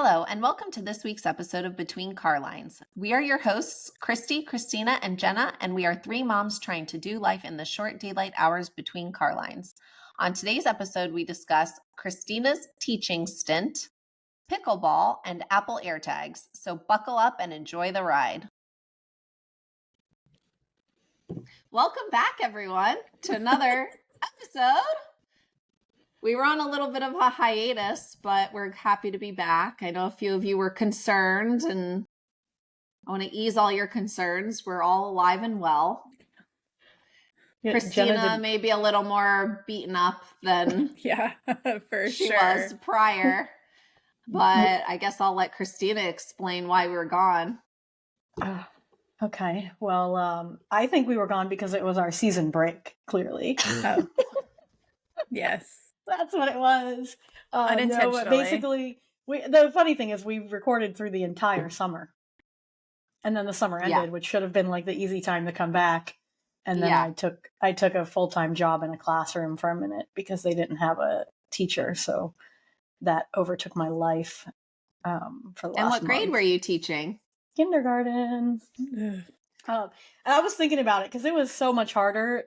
Hello, and welcome to this week's episode of Between Carlines. We are your hosts, Christy, Christina, and Jenna, and we are three moms trying to do life in the short daylight hours between Carlines. On today's episode, we discuss Christina's teaching stint, pickleball, and Apple AirTags. So buckle up and enjoy the ride. Welcome back, everyone, to another episode. We were on a little bit of a hiatus, but we're happy to be back. I know a few of you were concerned, and I want to ease all your concerns. We're all alive and well. Yeah, Christina may be a little more beaten up than for she sure was prior, but I guess I'll let Christina explain why we were gone. Okay. Well, I think we were gone because it was our season break, clearly. Oh. Yes. That's what it was. Unintentionally. No, basically, the funny thing is we recorded through the entire summer. And then the summer ended, which should have been like the easy time to come back. And then I took a full-time job in a classroom for a minute because they didn't have a teacher. So that overtook my life for the last And what grade month. were you teaching? Kindergarten. I was thinking about it because it was so much harder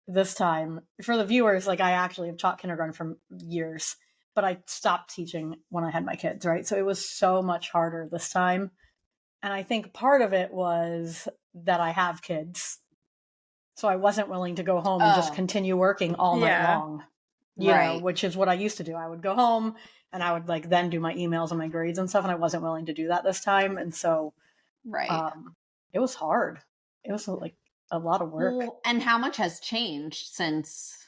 this time. For the viewers, like I actually have taught kindergarten for years, but I stopped teaching when I had my kids, right? So it was so much harder this time. And I think part of it was that I have kids. So I wasn't willing to go home and just continue working all night long, you know, which is what I used to do. I would go home and I would like then do my emails and my grades and stuff. And I wasn't willing to do that this time. And so it was hard. It was like a lot of work. Well, and how much has changed since?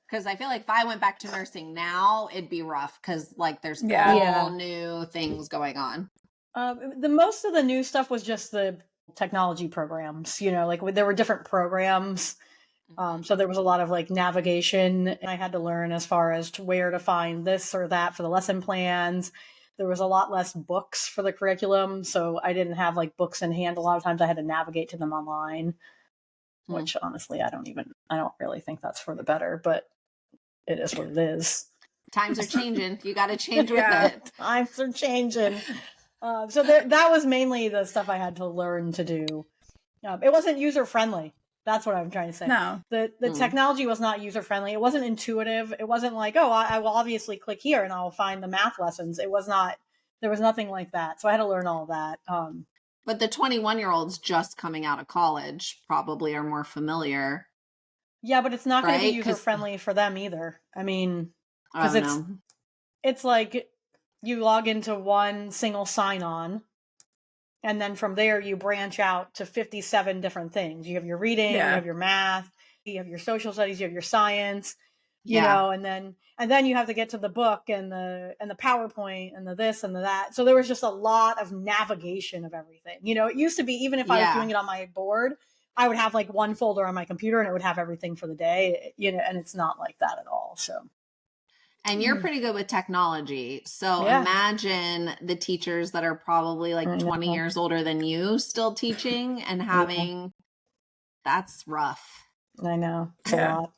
Because I feel like if I went back to nursing now, it'd be rough because like there's all new things going on. The most of the new stuff was just the technology programs, you know, like there were different programs. So there was a lot of like navigation, and I had to learn as far as to where to find this or that for the lesson plans. There was a lot less books for the curriculum, so I didn't have like books in hand. A lot of times I had to navigate to them online, which honestly, I don't really think that's for the better, but it is what it is. Times are changing. You got to change with it. Times are changing. So that was mainly the stuff I had to learn to do. It wasn't user-friendly. That's what I'm trying to say. No. The technology was not user-friendly. It wasn't intuitive. It wasn't like, I will obviously click here and I'll find the math lessons. It was not, there was nothing like that. So I had to learn all of that. But the 21-year-olds just coming out of college probably are more familiar. Yeah, but it's not going to be user-friendly for them either. I mean, because it's like you log into one single sign-on, and then from there, you branch out to 57 different things. You have your reading, you have your math, you have your social studies, you have your science, you know, and then you have to get to the book and the PowerPoint and the this and the that. So there was just a lot of navigation of everything. You know, it used to be, even if I was doing it on my board, I would have like one folder on my computer and it would have everything for the day, you know, and it's not like that at all. So. And you're pretty good with technology. So imagine the teachers that are probably like 20 years older than you still teaching and having, that's rough. I know. It's a lot.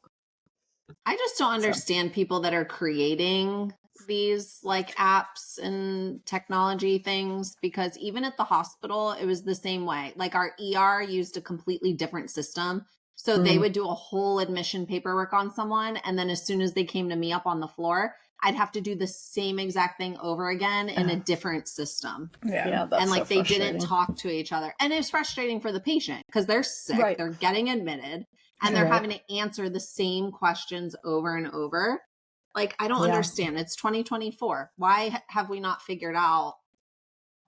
I just don't understand people that are creating these like apps and technology things, because even at the hospital, it was the same way. Like our ER used a completely different system. So they would do a whole admission paperwork on someone. And then as soon as they came to me up on the floor, I'd have to do the same exact thing over again in a different system. Yeah, that's and like so they didn't talk to each other. And it was frustrating for the patient because they're sick, they're getting admitted, and they're having to answer the same questions over and over. Like, I don't understand. It's 2024. Why have we not figured out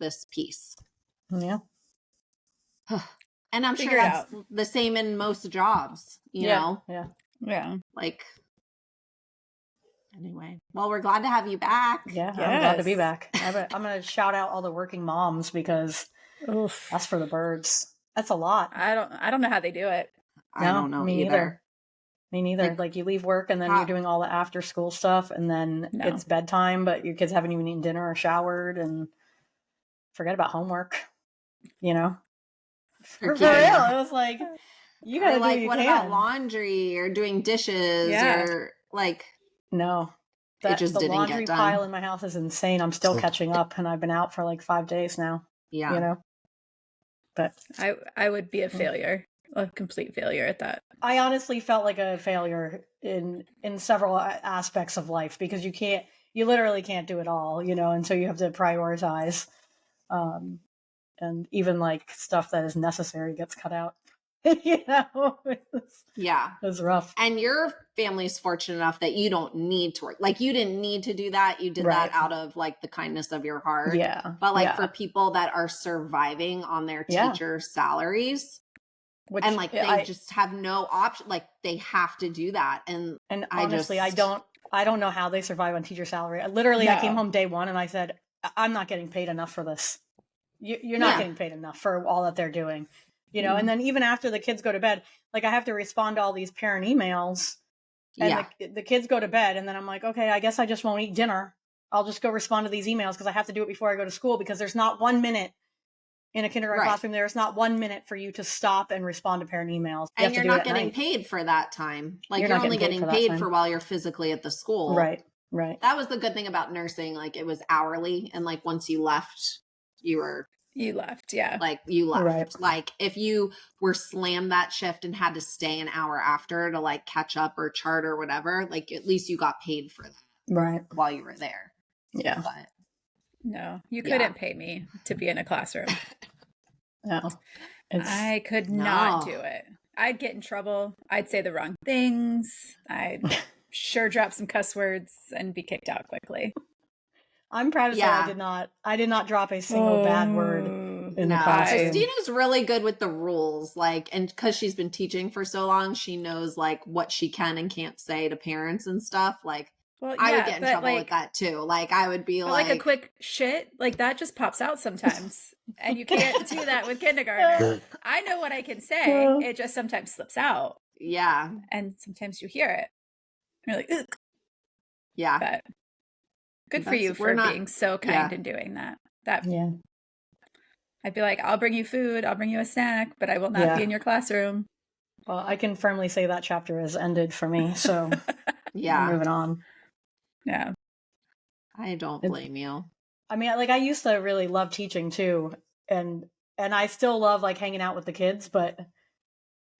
this piece? Yeah. And I'm sure that's the same in most jobs, you know? Yeah. Like, anyway. Well, we're glad to have you back. Yeah, I'm glad to be back. I'm going to shout out all the working moms because that's for the birds. That's a lot. I don't know how they do it. I don't know either. Me neither. Like you leave work and then you're doing all the after school stuff and then it's bedtime, but your kids haven't even eaten dinner or showered, and forget about homework, you know? For real. It was like, you gotta like, do what about laundry or doing dishes or like. No. it just the didn't laundry get done. pile in my house is insane. I'm still catching up, and I've been out for like 5 days now. Yeah. You know, but I would be a failure, a complete failure at that. I honestly felt like a failure in several aspects of life, because you literally can't do it all, you know, and so you have to prioritize, and even like stuff that is necessary gets cut out. You know, it's rough. And your family's fortunate enough that you don't need to work. Like, you didn't need to do that. You did that out of like the kindness of your heart. Yeah. But like for people that are surviving on their teacher salaries, which, and like they just have no option, like they have to do that. And honestly, I don't know how they survive on teacher salary. I came home day one and I said, I'm not getting paid enough for this. You're not getting paid enough for all that they're doing, you know? And then even after the kids go to bed, like I have to respond to all these parent emails, and the kids go to bed, and then I'm like, okay, I guess I just won't eat dinner. I'll just go respond to these emails because I have to do it before I go to school, because there's not 1 minute in a kindergarten classroom. There's not 1 minute for you to stop and respond to parent emails. And you're not getting paid for that time. Like you're only getting paid for while you're physically at the school. Right. That was the good thing about nursing. Like it was hourly. And like once you left, you left. Yeah. Like you left. Right. Like if you were slammed that shift and had to stay an hour after to like catch up or chart or whatever, like at least you got paid for that. Right. While you were there. Yeah. But no, you couldn't pay me to be in a classroom. No. I could not do it. I'd get in trouble. I'd say the wrong things. I'd sure drop some cuss words and be kicked out quickly. I'm proud to say I did not drop a single bad word in the classroom. Christina's really good with the rules, like, and because she's been teaching for so long, she knows like what she can and can't say to parents and stuff. Like, I would get in trouble with that too. Like, I would be like a quick shit, like that just pops out sometimes, and you can't do that with kindergartners. I know what I can say; it just sometimes slips out. Yeah, and sometimes you hear it. You're like, ugh. Yeah, but good for you for being so kind and doing that. I'd be like, I'll bring you food, I'll bring you a snack, but I will not be in your classroom. Well, I can firmly say that chapter has ended for me. So moving on. Yeah. I don't blame you. I mean, like I used to really love teaching too. And I still love like hanging out with the kids, but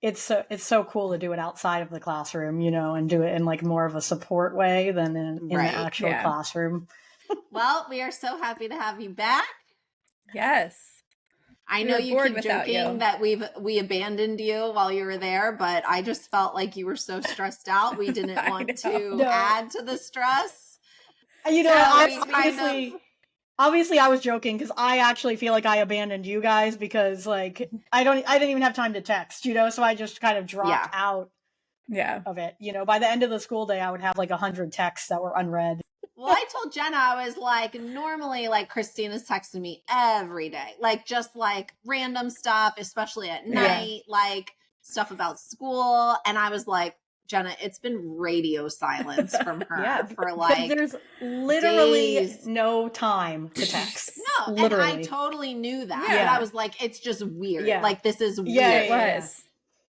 it's so cool to do it outside of the classroom, you know, and do it in like more of a support way than in the actual classroom. Well, we are so happy to have you back. Yes. I know you keep joking that we abandoned you while you were there, but I just felt like you were so stressed out. We didn't want to add to the stress. You know, obviously I was joking, because I actually feel like I abandoned you guys, because like I didn't even have time to text, you know, so I just kind of dropped out of it. You know, by the end of the school day, I would have like 100 texts that were unread. Well, I told Jenna, I was like, normally, like, Christina's texting me every day, like, just like random stuff, especially at night, like stuff about school. And I was like, Jenna, it's been radio silence from her for like there's literally no time to text. No, literally. And I totally knew that. Yeah. And I was like, it's just weird. Like, this is weird. Yeah, it was.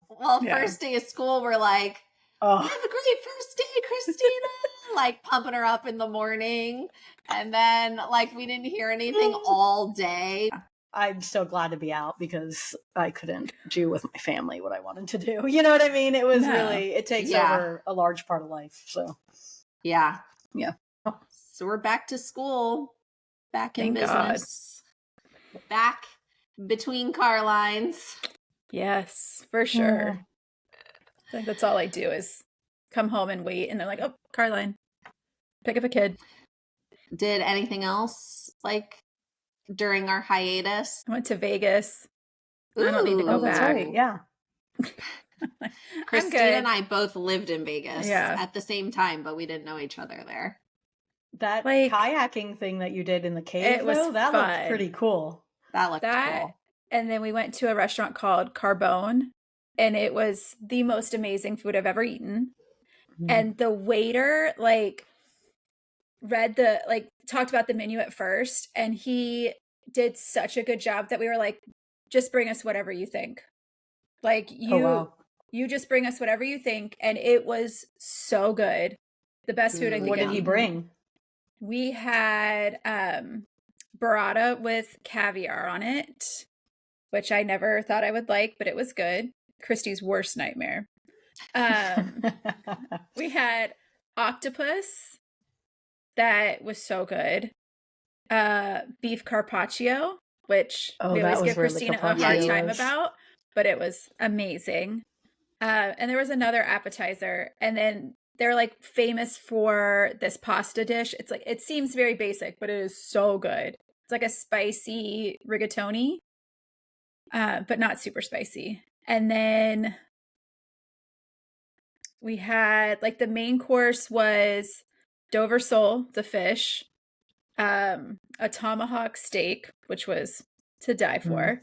Well, first day of school, we're like, have a great first day, Christina. Like pumping her up in the morning, and then like we didn't hear anything all day. I'm so glad to be out, because I couldn't do with my family what I wanted to do. You know what I mean? It was really, it takes over a large part of life. So yeah. So we're back to school, back in business, back between Carlines. Yes, for sure. I think that's all I do is come home and wait, and they're like, oh, Carline, pick up a kid. Did anything else like during our hiatus? I went to Vegas. Ooh, I don't need to go back. Right. Yeah. Christina and I both lived in Vegas at the same time, but we didn't know each other there. That like, kayaking thing that you did in the cave, that looked pretty cool. That looked cool. And then we went to a restaurant called Carbone, and it was the most amazing food I've ever eaten. And the waiter like talked about the menu at first, and he did such a good job that we were like, just bring us whatever you think. Like you just bring us whatever you think. And it was so good. The best food I think. What did he bring? We had burrata with caviar on it, which I never thought I would like, but it was good. Christy's worst nightmare. We had octopus that was so good. Beef carpaccio, which we always give Christina a hard time about, but it was amazing. And there was another appetizer, and then they're like famous for this pasta dish. It's like, it seems very basic, but it is so good. It's like a spicy rigatoni, but not super spicy. And then we had like the main course was Dover sole, the fish, a tomahawk steak, which was to die for,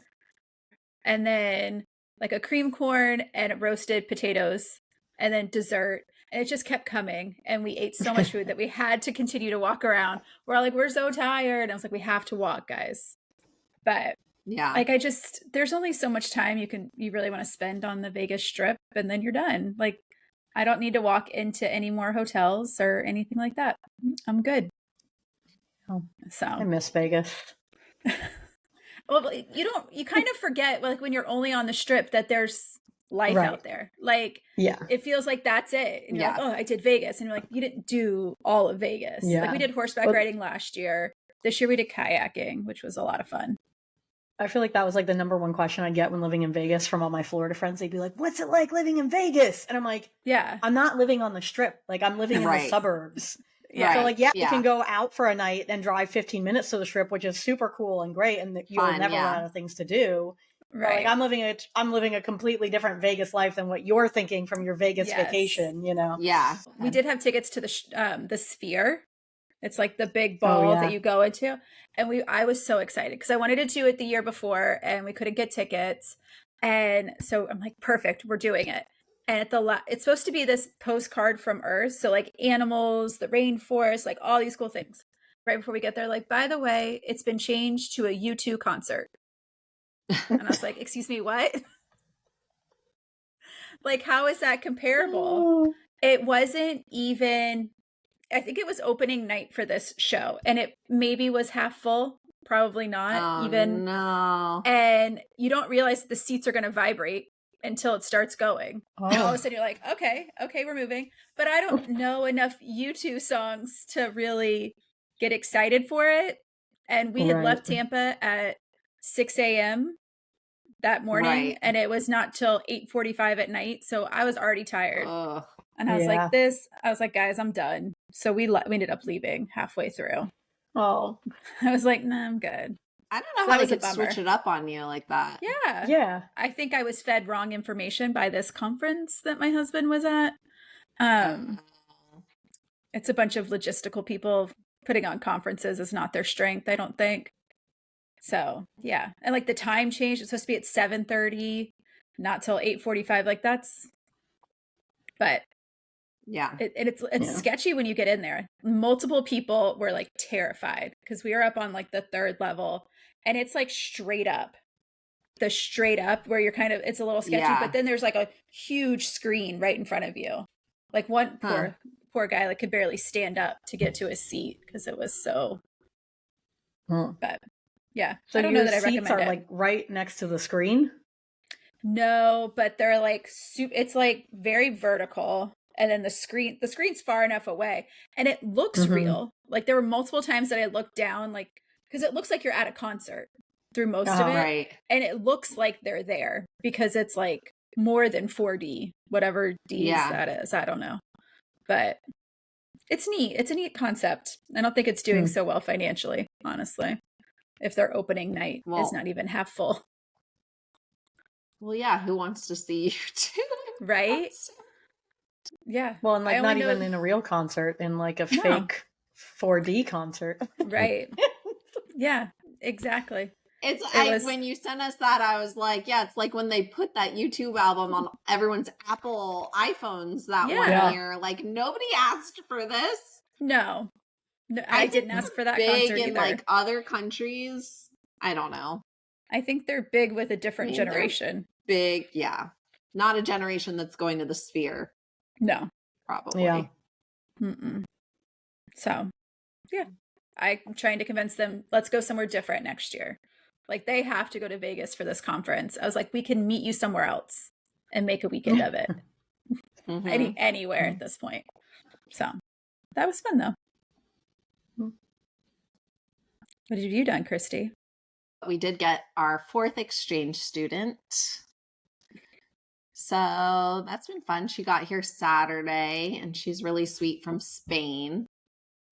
and then like a cream corn and roasted potatoes, and then dessert. And it just kept coming. And we ate so much food that we had to continue to walk around. We're all like, we're so tired. And I was like, we have to walk, guys. But yeah, like there's only so much time you really want to spend on the Vegas Strip, and then you're done. Like, I don't need to walk into any more hotels or anything like that. I'm good. Oh, so I miss Vegas. Well, you kind of forget, like, when you're only on the Strip, that there's life out there. Like, it feels like that's it. And you're like, oh, I did Vegas. And you're like, you didn't do all of Vegas. Yeah. Like, we did horseback riding last year. This year we did kayaking, which was a lot of fun. I feel like that was like the number one question I get when living in Vegas from all my Florida friends. They'd be like, what's it like living in Vegas? And I'm like, I'm not living on the Strip. Like, I'm living in the suburbs. Yeah. So, like, you can go out for a night and drive 15 minutes to the Strip, which is super cool and great, and you'll never run out of things to do. Right. Like, I'm living a completely different Vegas life than what you're thinking from your Vegas vacation, you know? Yeah. We did have tickets to the Sphere. It's like the big ball that you go into. And I was so excited because I wanted to do it the year before and we couldn't get tickets. And so I'm like, perfect, we're doing it. And it's supposed to be this postcard from Earth. So like animals, the rainforest, like all these cool things. Right before we get there, like, by the way, it's been changed to a U2 concert. And I was like, excuse me, what? Like, how is that comparable? It wasn't even, I think it was opening night for this show, and it maybe was half full, probably not even. No. And you don't realize the seats are going to vibrate until it starts going. And all of a sudden you're like, okay, we're moving. But I don't know enough U2 songs to really get excited for it. And we had left Tampa at 6 a.m. that morning, and it was not till 8:45 at night. So I was already tired. And I was like, guys, I'm done. So we ended up leaving halfway through. I was like, nah, I'm good. I don't know how they could switch it up on you like that. Yeah. I think I was fed wrong information by this conference that my husband was at. It's a bunch of logistical people. Putting on conferences is not their strength, I don't think. So, yeah. And like the time change, it's supposed to be at 7:30, not till 8:45. Like but yeah. It's sketchy when you get in there. Multiple people were like terrified because we were up on like the 3rd level, and it's like straight up where you're kind of, it's a little sketchy, but then there's like a huge screen right in front of you. Like one poor guy like could barely stand up to get to his seat because it was so, but yeah. So I don't know that I recommend it. Seats are like right next to the screen? No, but they're like, it's like very vertical. And then the screen's far enough away, and it looks real. Like there were multiple times that I looked down, like, because it looks like you're at a concert through most of it. Right. And it looks like they're there because it's like more than 4D, whatever D's that is. I don't know. But it's neat. It's a neat concept. I don't think it's doing so well financially, honestly, if their opening night is not even half full. Well, yeah, who wants to see you too? Right? Yeah. Well, and like not even in a real concert, in like a fake 4D concert. Right. Yeah, exactly. When you sent us that, I was like, yeah, it's like when they put that YouTube album on everyone's Apple iPhones that one year. Like, nobody asked for this. No, I didn't ask for that concert big in either. Like other countries. I don't know. I think they're big with a different generation. Big, yeah. Not a generation that's going to the Sphere. No. Probably. Yeah. So, yeah, I'm trying to convince them, let's go somewhere different next year. Like, they have to go to Vegas for this conference. I was like, we can meet you somewhere else and make a weekend of it. Anywhere at this point. So that was fun, though. What have you done, Christy? We did get our 4th exchange student. So that's been fun. She got here Saturday, and she's really sweet, from Spain.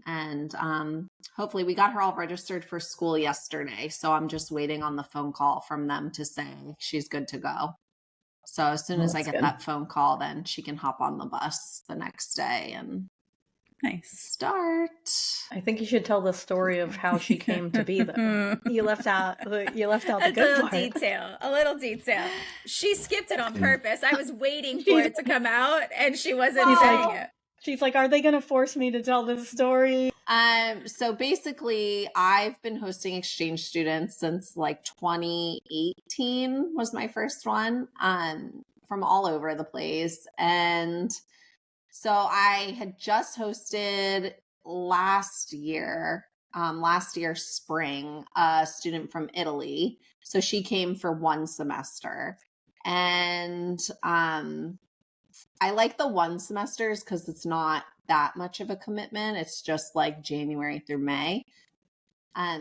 And hopefully we got her all registered for school yesterday. So I'm just waiting on the phone call from them to say she's good to go. So as soon as I get that phone call, then she can hop on the bus the next day and start. I think you should tell the story of how she came to be, though. You left out the good part. A little detail. She skipped it on purpose. I was waiting for it to come out, and she wasn't saying it. She's like, are they going to force me to tell this story? So basically, I've been hosting exchange students since like 2018 was my first one, from all over the place. And so I had just hosted last year spring, a student from Italy. So she came for 1 semester. And I like the 1 semesters because it's not that much of a commitment. It's just like January through May.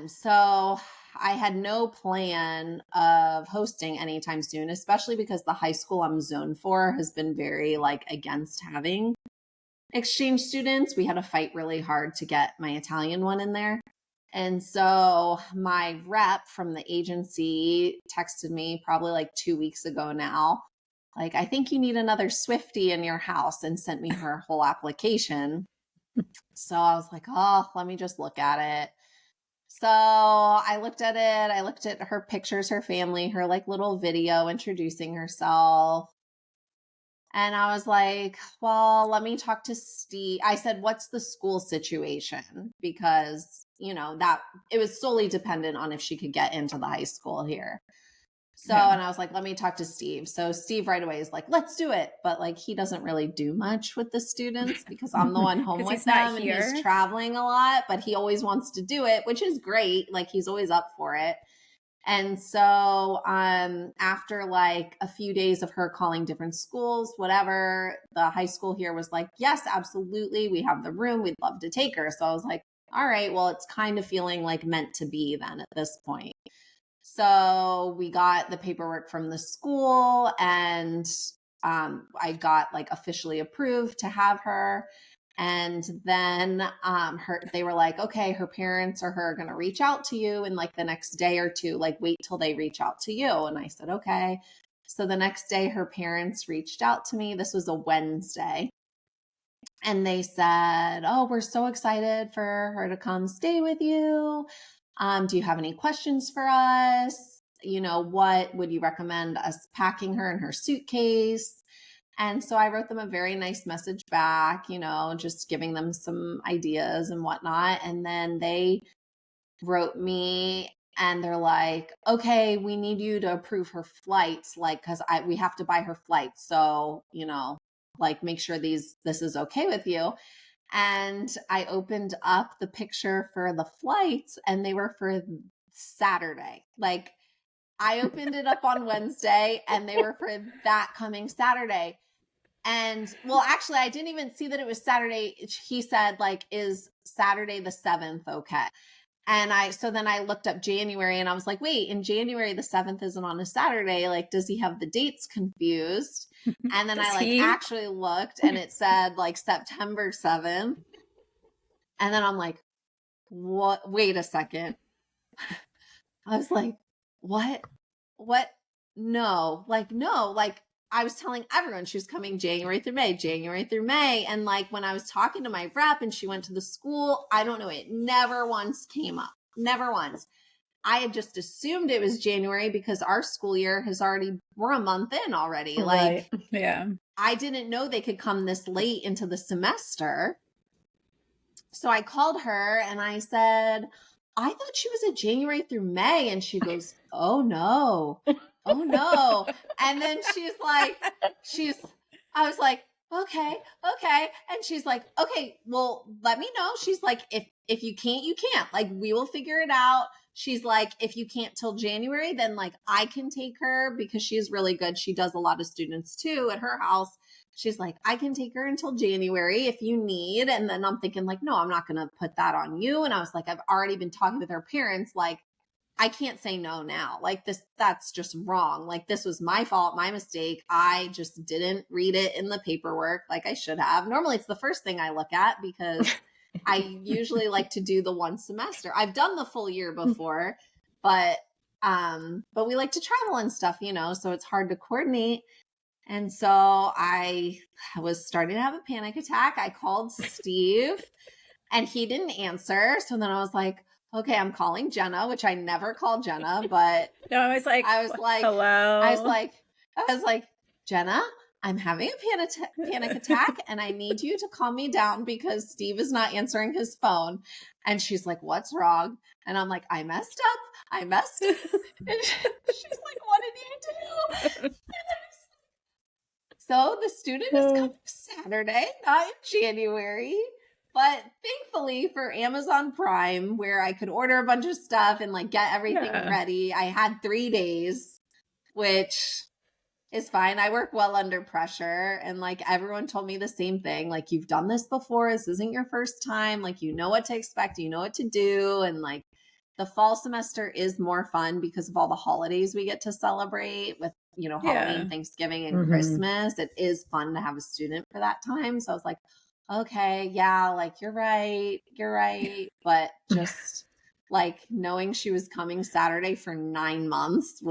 So I had no plan of hosting anytime soon, especially because the high school I'm zoned for has been very like against having exchange students. We had to fight really hard to get my Italian one in there. And so my rep from the agency texted me probably like 2 weeks ago now, like, I think you need another Swiftie in your house, and sent me her whole application. So I was like, oh, let me just look at it. So I looked at it. I looked at her pictures, her family, her like little video introducing herself. And I was like, well, let me talk to Steve. I said, what's the school situation? Because, you know, that it was solely dependent on if she could get into the high school here. So, and I was like, let me talk to Steve. So Steve right away is like, let's do it. But like, he doesn't really do much with the students because I'm the one home with them and he's traveling a lot, but he always wants to do it, which is great. Like, he's always up for it. And so after like a few days of her calling different schools, whatever, the high school here was like, yes, absolutely. We have the room. We'd love to take her. So I was like, all right, well, it's kind of feeling like meant to be then at this point. So we got the paperwork from the school, and I got like officially approved to have her. And then they were like, okay, her parents or her are going to reach out to you in like the next day or two, like wait till they reach out to you. And I said, okay. So the next day her parents reached out to me. This was a Wednesday. And they said, oh, we're so excited for her to come stay with you. Do you have any questions for us? You know, what would you recommend us packing her in her suitcase? And so I wrote them a very nice message back, you know, just giving them some ideas and whatnot. And then they wrote me and they're like, okay, we need you to approve her flights, like, because we have to buy her flights. So, you know, like, make sure this is okay with you. And I opened up the picture for the flights and they were for Saturday. Like, I opened it up on Wednesday and they were for that coming Saturday. And well, actually, I didn't even see that it was Saturday. He said, like, is Saturday the 7th okay? And so then I looked up January and I was like, wait, in January, the 7th isn't on a Saturday. Like, does he have the dates confused? And then actually looked and it said like September 7th. And then I'm like, what? Wait a second. I was like, what? No, like I was telling everyone she was coming January through May. And like when I was talking to my rep and she went to the school, I don't know, it never once came up. Never once. I had just assumed it was January because our school year we're a month in already. Like, right. Yeah. I didn't know they could come this late into the semester. So I called her and I said, I thought she was a January through May. And she goes, oh no. And then I was like, okay. And she's like, okay, well, let me know. She's like, if you can't, you can't. Like, we will figure it out. She's like, if you can't till January, then like I can take her because she's really good. She does a lot of students too at her house. She's like, I can take her until January if you need. And then I'm thinking like, no, I'm not going to put that on you. And I was like, I've already been talking with her parents. Like, I can't say no now. Like that's just wrong. Like this was my fault, my mistake. I just didn't read it in the paperwork like I should have. Normally it's the first thing I look at because I usually like to do the one semester. I've done the full year before, but we like to travel and stuff, so it's hard to coordinate. And so I was starting to have a panic attack. I called Steve and he didn't answer. So then I was like, okay, I'm calling Jenna, which I never call Jenna, but no, I was like, hello. I was like, Jenna, I'm having a panic attack and I need you to calm me down because Steve is not answering his phone. And she's like, what's wrong? And I'm like, I messed up. And she's like, what did you do? So the student is coming Saturday, not in January. But thankfully for Amazon Prime, where I could order a bunch of stuff and like get everything ready, I had 3 days, which is fine. I work well under pressure. And like everyone told me the same thing. Like, you've done this before. This isn't your first time. Like, you know what to expect. You know what to do. And like the fall semester is more fun because of all the holidays we get to celebrate with, Halloween, Thanksgiving, and Christmas. It is fun to have a student for that time. So I was like, okay, yeah, like you're right. But just like knowing she was coming Saturday for 9 months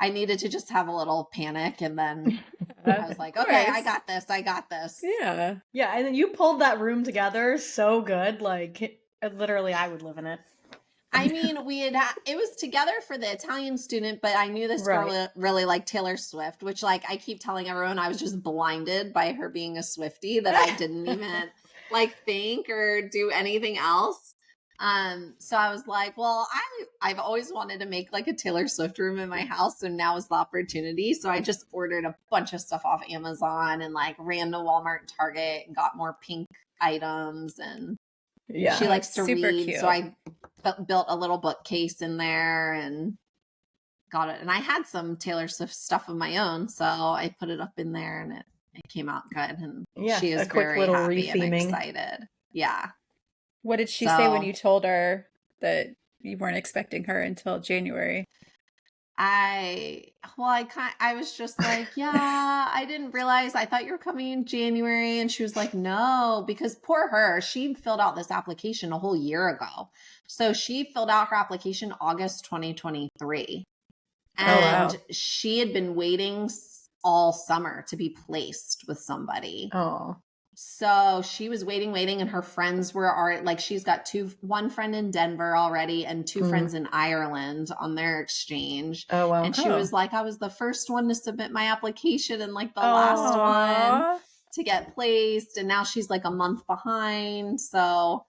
I needed to just have a little panic. And then I was like, okay, I got this. Yeah. Yeah. And then you pulled that room together so good. Like literally I would live in it. I mean, it was together for the Italian student, but I knew this girl really liked Taylor Swift, which like I keep telling everyone I was just blinded by her being a Swiftie that I didn't even like think or do anything else. So I was like, well, I've always wanted to make like a Taylor Swift room in my house. So now is the opportunity. So I just ordered a bunch of stuff off Amazon and like ran to Walmart and Target and got more pink items. And she likes to read. Cute. So I built a little bookcase in there and got it. And I had some Taylor Swift stuff of my own. So I put it up in there and it came out good. And she is very happy and excited. Yeah. What did she say when you told her that you weren't expecting her until January? I was just like, yeah, I didn't realize. I thought you were coming in January. And she was like, no, because poor her, she filled out this application a whole year ago. So she filled out her application August 2023. And she had been waiting all summer to be placed with somebody. Oh. So she was waiting, and her friends were already like, she's got one friend in Denver already and 2 friends in Ireland on their exchange. Oh, wow. And she was like, I was the first one to submit my application and like the last one to get placed. And now she's like a month behind. So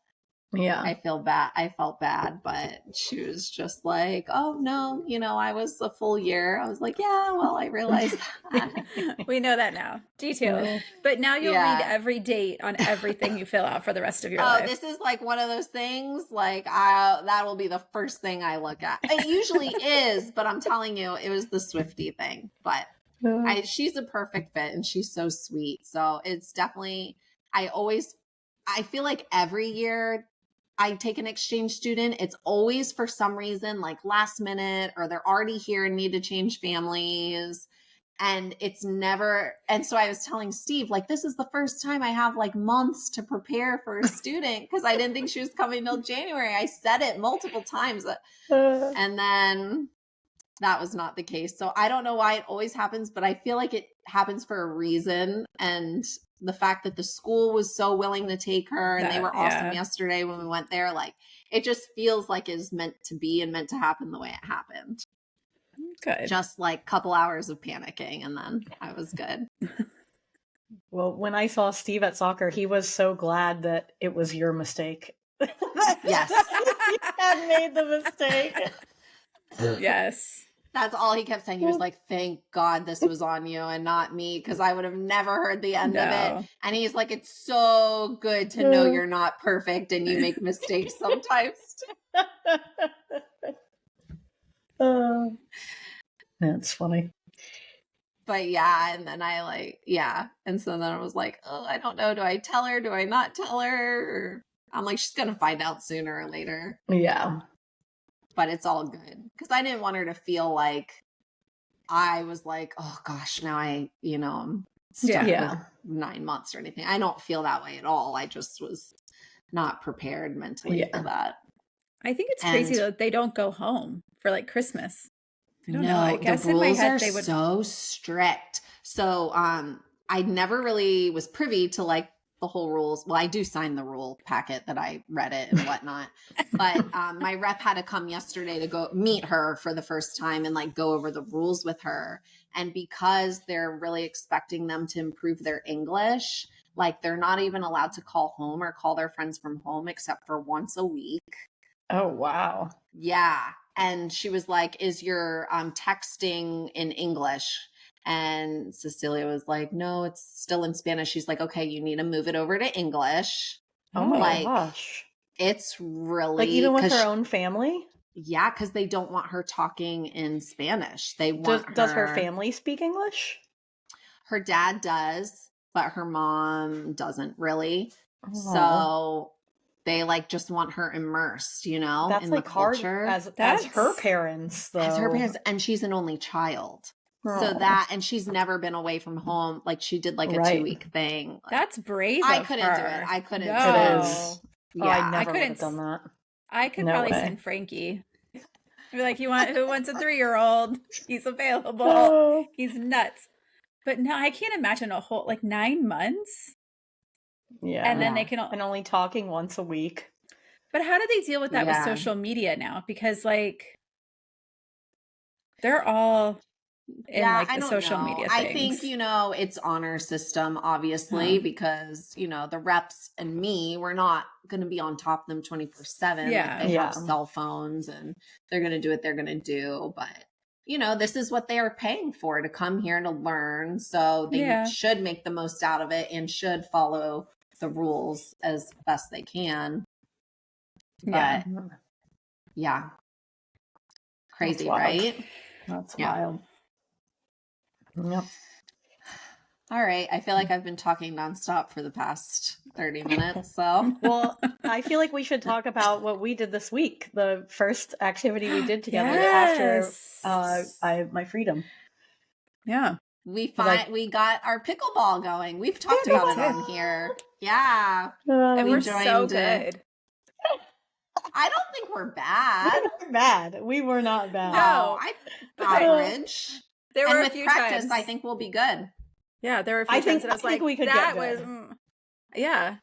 yeah, I felt bad, but she was just like, oh no, I was a full year. I was like, yeah, well, I realized that. We know that now. Details. But now you'll read every date on everything you fill out for the rest of your life. This is like one of those things, like that will be the first thing I look at. It usually is, but I'm telling you, it was the Swiftie thing. But she's a perfect fit and she's so sweet. So it's definitely, I feel like every year I take an exchange student, it's always for some reason like last minute or they're already here and need to change families. And it's never, and so I was telling Steve, like, this is the first time I have like months to prepare for a student because I didn't think she was coming till January. I said it multiple times. And then that was not the case. So I don't know why it always happens, but I feel like it happens for a reason. And the fact that the school was so willing to take her and they were awesome yesterday when we went there, like it just feels like it's meant to be and meant to happen the way it happened. Good. Just like a couple hours of panicking and then I was good. Well, when I saw Steve at soccer, he was so glad that it was your mistake. Yes. You had made the mistake. Yes. That's all he kept saying. He was like, thank God this was on you and not me, because I would have never heard the end of it. And he's like, it's so good to know you're not perfect and you make mistakes sometimes. That's funny. But yeah, and then and so then I was like, oh, I don't know. Do I tell her? Do I not tell her? I'm like, she's going to find out sooner or later. Yeah. But it's all good. Because I didn't want her to feel like I was like, oh gosh, now I'm stuck with 9 months or anything. I don't feel that way at all. I just was not prepared mentally for that. I think it's crazy though, they don't go home for like Christmas. I don't know. I guess the rules are so strict. So I never really was privy to like the whole rules. Well, I do sign the rule packet that I read it and whatnot. But my rep had to come yesterday to go meet her for the first time and like go over the rules with her. And because they're really expecting them to improve their English, like they're not even allowed to call home or call their friends from home except for once a week. Oh, wow. Yeah. And she was like, is your texting in English? And Cecilia was like, no, it's still in Spanish. She's like, okay, you need to move it over to English. Oh my gosh. It's really like even with her own family? Yeah, because they don't want her talking in Spanish. They want Does her family speak English? Her dad does, but her mom doesn't really. Oh. So they like just want her immersed, That's in like the culture. as her parents, though. As her parents, and she's an only child. So and she's never been away from home. Like she did like a 2-week thing. Like, that's brave. I couldn't do it. I couldn't. No. It is. Yeah, I never would have done that. I could probably send Frankie. Be like, who wants a 3-year-old? He's available. He's nuts. But no, I can't imagine a whole 9 months. Yeah. And then they can and only talking once a week. But how do they deal with that with social media now? Because they're all in the social media things. I think, it's honor system, obviously, because, the reps and me, we're not going to be on top of them 24/7. Yeah. They have cell phones and they're going to do what they're going to do. But, this is what they are paying for, to come here to learn. So they should make the most out of it and should follow the rules as best they can. But crazy, right? That's wild. Yep. All right. I feel like I've been talking nonstop for the past 30 minutes. So, well, I feel like we should talk about what we did this week. The first activity we did together after my freedom. Yeah. We got our pickleball going. We've talked about it on here. Yeah. And we're so good. I don't think we're bad. We were bad. We were not bad. No, average. There were a few practice, times. I think we'll be good. Yeah, there were a few times that I was like, we could that get was, yeah.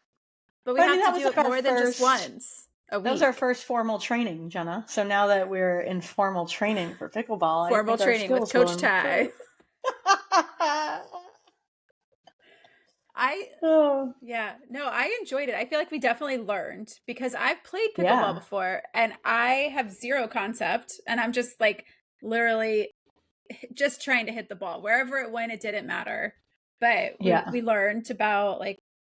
But we have to do it more than just once a week. That was our first formal training, Jenna. So now that we're in formal training for pickleball. Formal training with Coach Ty. I enjoyed it. I feel like we definitely learned, because I've played pickleball before and I have zero concept, and I'm just literally just trying to hit the ball. Wherever it went, it didn't matter. But we learned about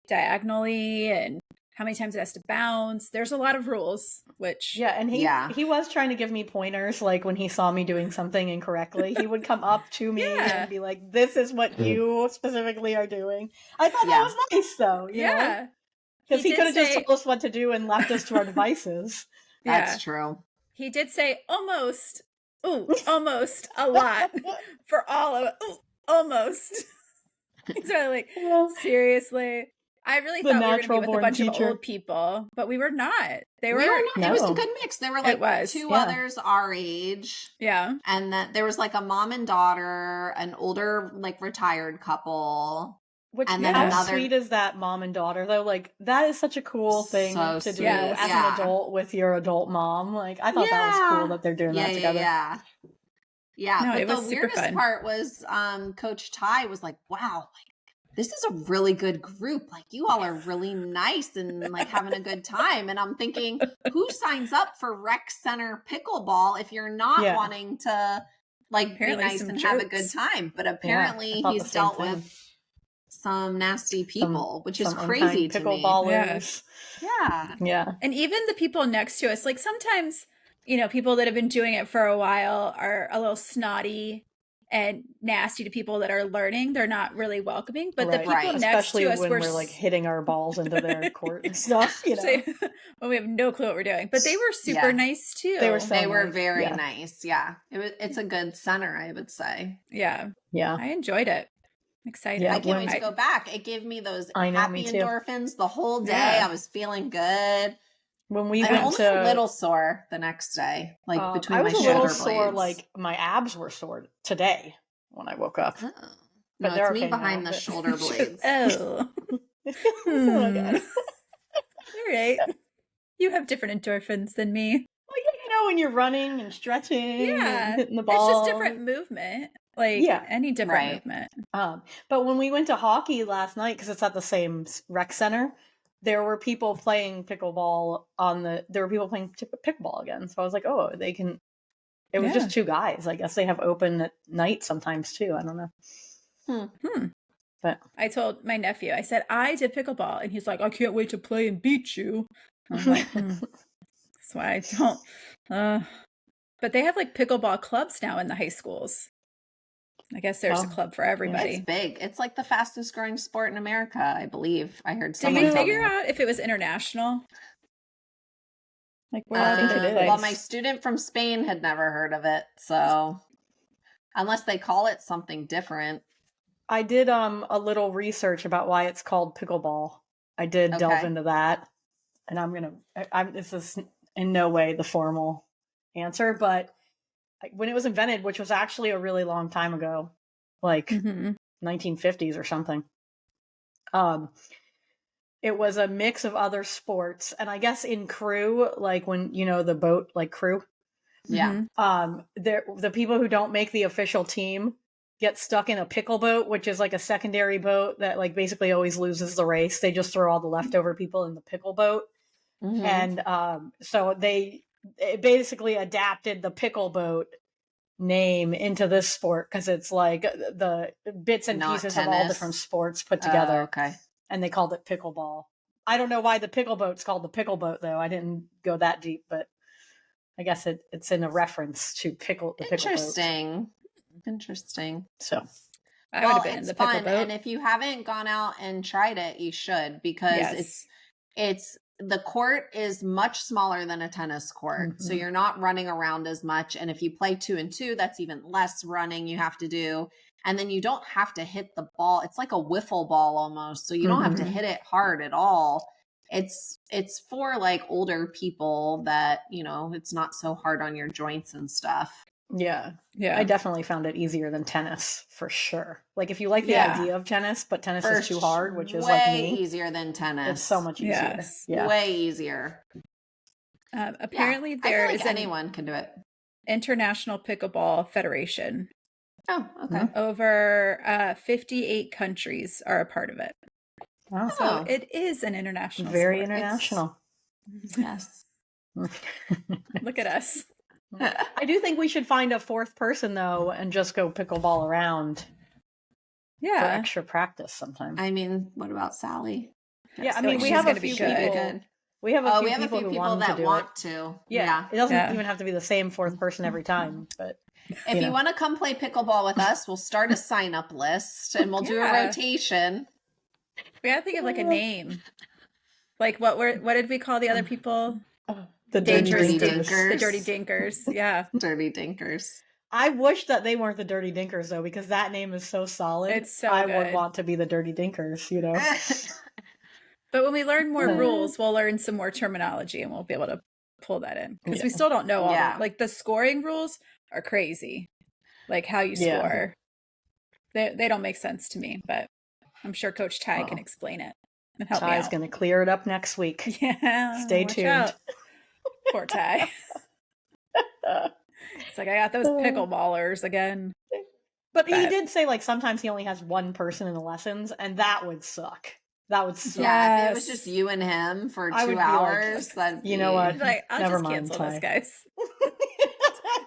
diagonally and how many times it has to bounce. There's a lot of rules, which and he was trying to give me pointers. Like when he saw me doing something incorrectly, he would come up to me and be like, "This is what you specifically are doing." I thought that was nice, though. You know? Because he could have just told us what to do and left us to our devices. That's true. He did say almost. Ooh, almost a lot for all of it. Ooh, almost. So seriously. I really thought we were going to be with a bunch of old people, but we were not. It was a good mix. There were two others our age. Yeah. And then there was a mom and daughter, an older retired couple. And then how sweet is that mom and daughter though? That is such a cool thing to do as an adult with your adult mom. I thought that was cool that they're doing that together. Yeah. No, but the weirdest part was Coach Ty was like, wow, this is a really good group. You all are really nice and having a good time. And I'm thinking, who signs up for rec center pickleball if you're not wanting to like Apparently be nice some and have a good jerks. time. But apparently I thought he's the same dealt thing. with some nasty people, which is some crazy unkind to me. pickleballers. Yeah. Yeah. And even the people next to us, like sometimes, people that have been doing it for a while are a little snotty and nasty to people that are learning. They're not really welcoming. But the people Right. next Especially to us when we're like hitting our balls into their court and stuff, when we have no clue what we're doing. But they were super nice too. They were so They were nice. very nice. Yeah. It's a good center, I would say. Yeah. Yeah. I enjoyed it. Excited. Yeah, I can't wait to go back. It gave me those happy endorphins the whole day. Yeah. I was feeling good. When we I'm went only a little sore the next day, like between my shoulder blades. I was a little sore, like my abs were sore today when I woke up. Oh. But No, they're it's me okay behind now, the but- shoulder blades. Oh. Okay. All right. You have different endorphins than me. Well, when you're running and stretching and hitting the ball. It's just different movement. Like any different movement. But when we went to hockey last night, because it's at the same rec center, there were people playing pickleball pickleball again. So I was like, oh, they can. It was just two guys. I guess they have open at night sometimes too. I don't know. But I told my nephew, I said, I did pickleball. And he's like, I can't wait to play and beat you. I'm like, that's why I don't. But they have like pickleball clubs now in the high schools. I guess there's a club for everybody. It's big. It's like the fastest growing sport in America, I believe. I heard Did someone we tell figure me. out if it was international? Like where I think it is. Well, my student from Spain had never heard of it, so unless they call it something different. I did a little research about why it's called pickleball. I did delve into that, and this is in no way the formal answer, but when it was invented, which was actually a really long time ago, like 1950s or something, it was a mix of other sports, and I guess in crew, like when the boat, like crew, the people who don't make the official team get stuck in a pickle boat, which is like a secondary boat that like basically always loses the race. They just throw all the leftover people in the pickle boat, and so it basically adapted the pickle boat name into this sport because it's like the bits and pieces of all different sports put together. And they called it pickleball. I don't know why the pickle boat's called the pickle boat though. I didn't go that deep, but I guess it's in a reference to the pickle boat. Interesting. So I would have been in the pickle boat. And if you haven't gone out and tried it, you should, because it's the court is much smaller than a tennis court. So you're not running around as much. And if you play 2-2, that's even less running you have to do. And then you don't have to hit the ball. It's like a wiffle ball almost. So you don't have to hit it hard at all. It's for like older people that, it's not so hard on your joints and stuff. Yeah. I definitely found it easier than tennis for sure. Like if you like the idea of tennis, but tennis is too hard, which is like me. Way easier than tennis. It's so much easier. Yes. Yeah. Way easier. Apparently there I feel is like anyone can do it. International Pickleball Federation. Oh, okay. Over 58 countries are a part of it. Wow. So it is an international Very sport. international. Yes. Look at us. I do think we should find a fourth person though and just go pickleball around. Yeah. For extra practice sometime. I mean, what about Sally? Yeah, I mean, we have a few people. We have a few people who want that to do want it. to. Yeah. It doesn't even have to be the same fourth person every time, but if you want to come play pickleball with us, we'll start a sign up list and we'll do a rotation. We gotta think of like a name. Like what did we call the other people? The Dirty Dinkers. The Dirty Dinkers. Yeah. Dirty Dinkers. I wish that they weren't the Dirty Dinkers though, because that name is so solid. It's so I good. would want to be the Dirty Dinkers, But when we learn more rules, we'll learn some more terminology and we'll be able to pull that in. Because we still don't know all the, like the scoring rules are crazy. Like how you score. They don't make sense to me, but I'm sure Coach Ty can explain it and help me out. Ty's going to clear it up next week. Yeah. Stay tuned. Poor Ty. It's like, I got those pickleballers again. But he did say like sometimes he only has one person in the lessons, and that would suck. That would suck. Yeah, if it was just you and him for 2 hours, then you know what? Like, I'll Never just mind, cancel Ty. this, guys.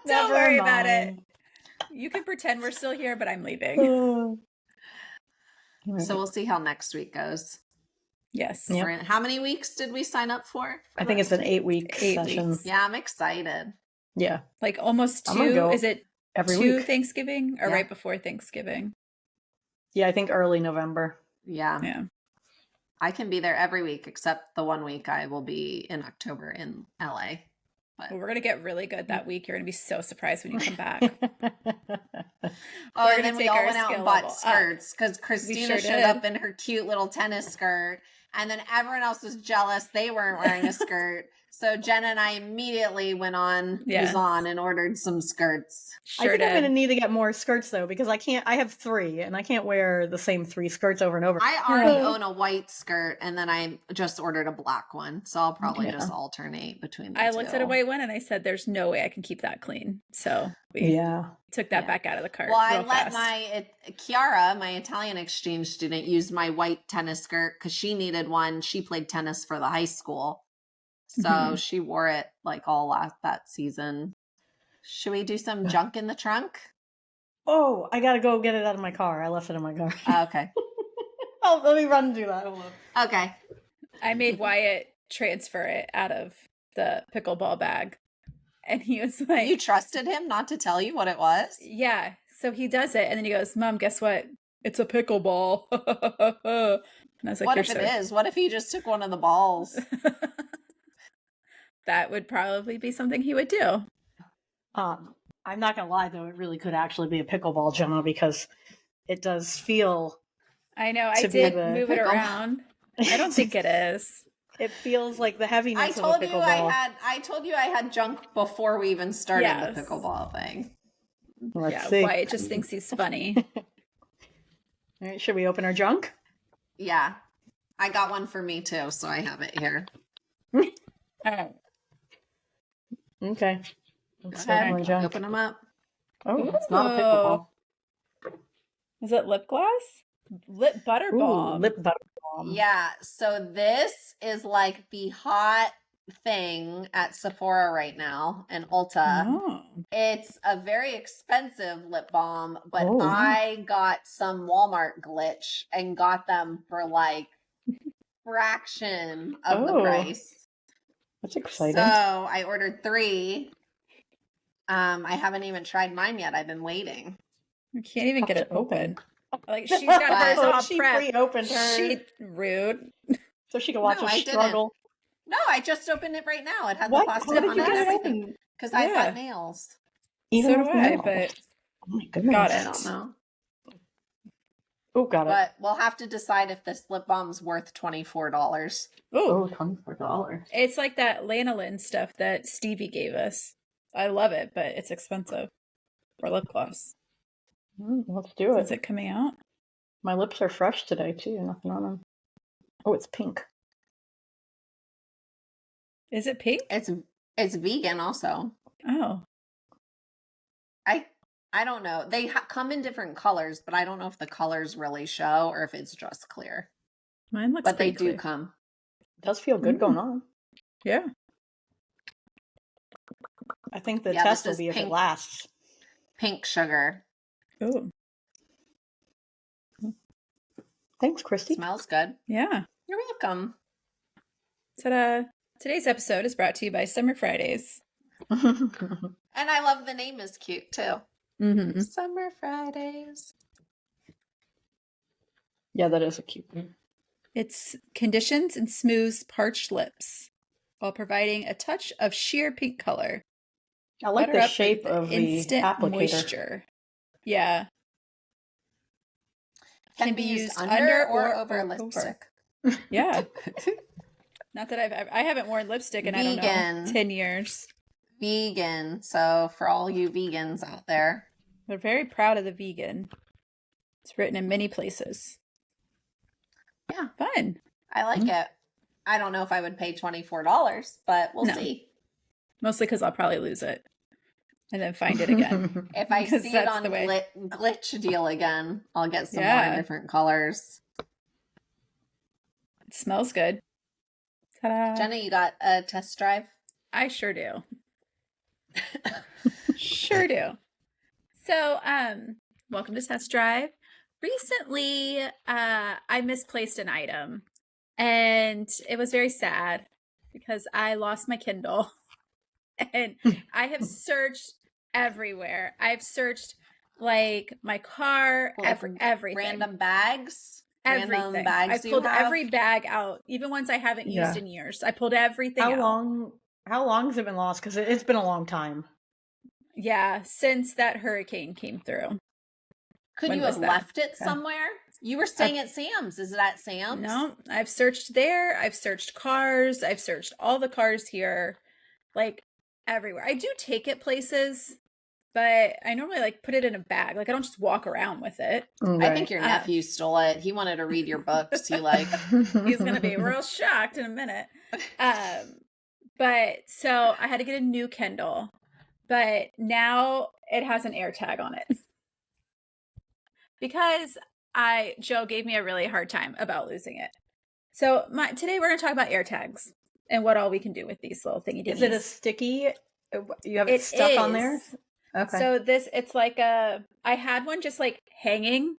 Don't worry about it. You can pretend we're still here, but I'm leaving. So we'll see how next week goes. Yes. Yep. How many weeks did we sign up for? I think it's an 8-week session. Weeks. Yeah, I'm excited. Yeah. Like almost I'm gonna 2. go Is it every 2 week. Thanksgiving or Yeah. right before Thanksgiving? Yeah, I think early November. Yeah. I can be there every week except the one week I will be in October in LA. Well, we're going to get really good that week. You're going to be so surprised when you come back. Oh, and then we all went out and bought skirts because Christina showed up in her cute little tennis skirt. And then everyone else was jealous. They weren't wearing a skirt. So Jenna and I immediately went on Amazon and ordered some skirts. I think I'm going to need to get more skirts though, because I have 3 and I can't wear the same 3 skirts over and over. I already own a white skirt and then I just ordered a black one. So I'll probably just alternate between the two. I looked at a white one and I said, there's no way I can keep that clean. So we took that back out of the cart. Well, I let Chiara, my Italian exchange student, use my white tennis skirt because she needed one. She played tennis for the high school. So she wore it like all that season. Should we do some junk in the trunk? Oh, I got to go get it out of my car. I left it in my car. Okay. Let me run and do that. Okay. I made Wyatt transfer it out of the pickleball bag. And he was like... You trusted him not to tell you what it was? Yeah. So he does it. And then he goes, Mom, guess what? It's a pickleball. And I was like, what if it is? What if he just took one of the balls? That would probably be something he would do. I'm not going to lie, though. It really could actually be a pickleball, Jenna, because it does feel... I know. I did move it around. I don't think it is. It feels like the heaviness of a pickleball. I told you I had junk before we even started the pickleball thing. Let's see. Wyatt just thinks he's funny. All right, should we open our junk? Yeah. I got one for me, too, so I have it here. All right. Okay. Let's open them up. Oh, it's not a pickleball. Is it lip gloss? Lip butter balm. Lip butter balm. Yeah. So this is like the hot thing at Sephora right now and Ulta. Oh. It's a very expensive lip balm, but I got some Walmart glitch and got them for like fraction of the price. That's exciting. So I ordered 3. I haven't even tried mine yet. I've been waiting. You can't even get it open. Like she's got hers all she prepped. pre-opened hers. She rude. So she can watch us struggle. No, I just opened it right now. It had the plastic on it. Because I've got nails. Even so do I, but oh my goodness. Got it. I don't know. Oh, got it. But we'll have to decide if this lip balm's worth $24. Oh, $24. It's like that lanolin stuff that Stevie gave us. I love it, but it's expensive for lip gloss. Let's do it. Is it coming out? My lips are fresh today, too. Nothing on them. Oh, it's pink. Is it pink? It's vegan also. Oh. I don't know. They come in different colors, but I don't know if the colors really show or if it's just clear. Mine looks But they clear. do come. It does feel good going on. Yeah. I think the test will be if it lasts. Pink sugar. Ooh. Thanks, Christy. Smells good. Yeah. You're welcome. Ta-da. Today's episode is brought to you by Summer Fridays. And I love the name is cute too. Mm-hmm. Summer Fridays. Yeah, that is a cute one. It's conditions and smooths parched lips while providing a touch of sheer pink color. I like Butter the up shape with of the instant applicator. moisture. Yeah. Can be used under or over lipstick. Yeah. Not that I haven't worn lipstick in, I don't know, 10 years. Vegan. So for all you vegans out there. We're very proud of the vegan. It's written in many places. Yeah. Fun. I like it. I don't know if I would pay $24, but we'll see. Mostly because I'll probably lose it and then find it again. If I see it on glitch deal again, I'll get some more different colors. It smells good. Ta-da. Jenna, you got a test drive? I sure do. Sure do. So, welcome to Test Drive. Recently, I misplaced an item, and it was very sad because I lost my Kindle, and I have searched everywhere. I've searched like my car, everything, random bags, everything. I've pulled every bag out, even ones I haven't used in years. I pulled everything out. How long has it been lost? Because it's been a long time. Yeah, since that hurricane came through. Could you have left it somewhere? You were staying at Sam's. Is it at Sam's? No, I've searched there. I've searched cars. I've searched all the cars here, like everywhere. I do take it places, but I normally like put it in a bag. Like I don't just walk around with it. Right. I think your nephew stole it. He wanted to read your books. He's going to be real shocked in a minute. But so I had to get a new Kindle, but now it has an AirTag on it. Because Joe gave me a really hard time about losing it. So today we're going to talk about AirTags and what all we can do with these little thingy dingies. Is it a sticky? You have it stuck on there? Okay. So it's like I had one just like hanging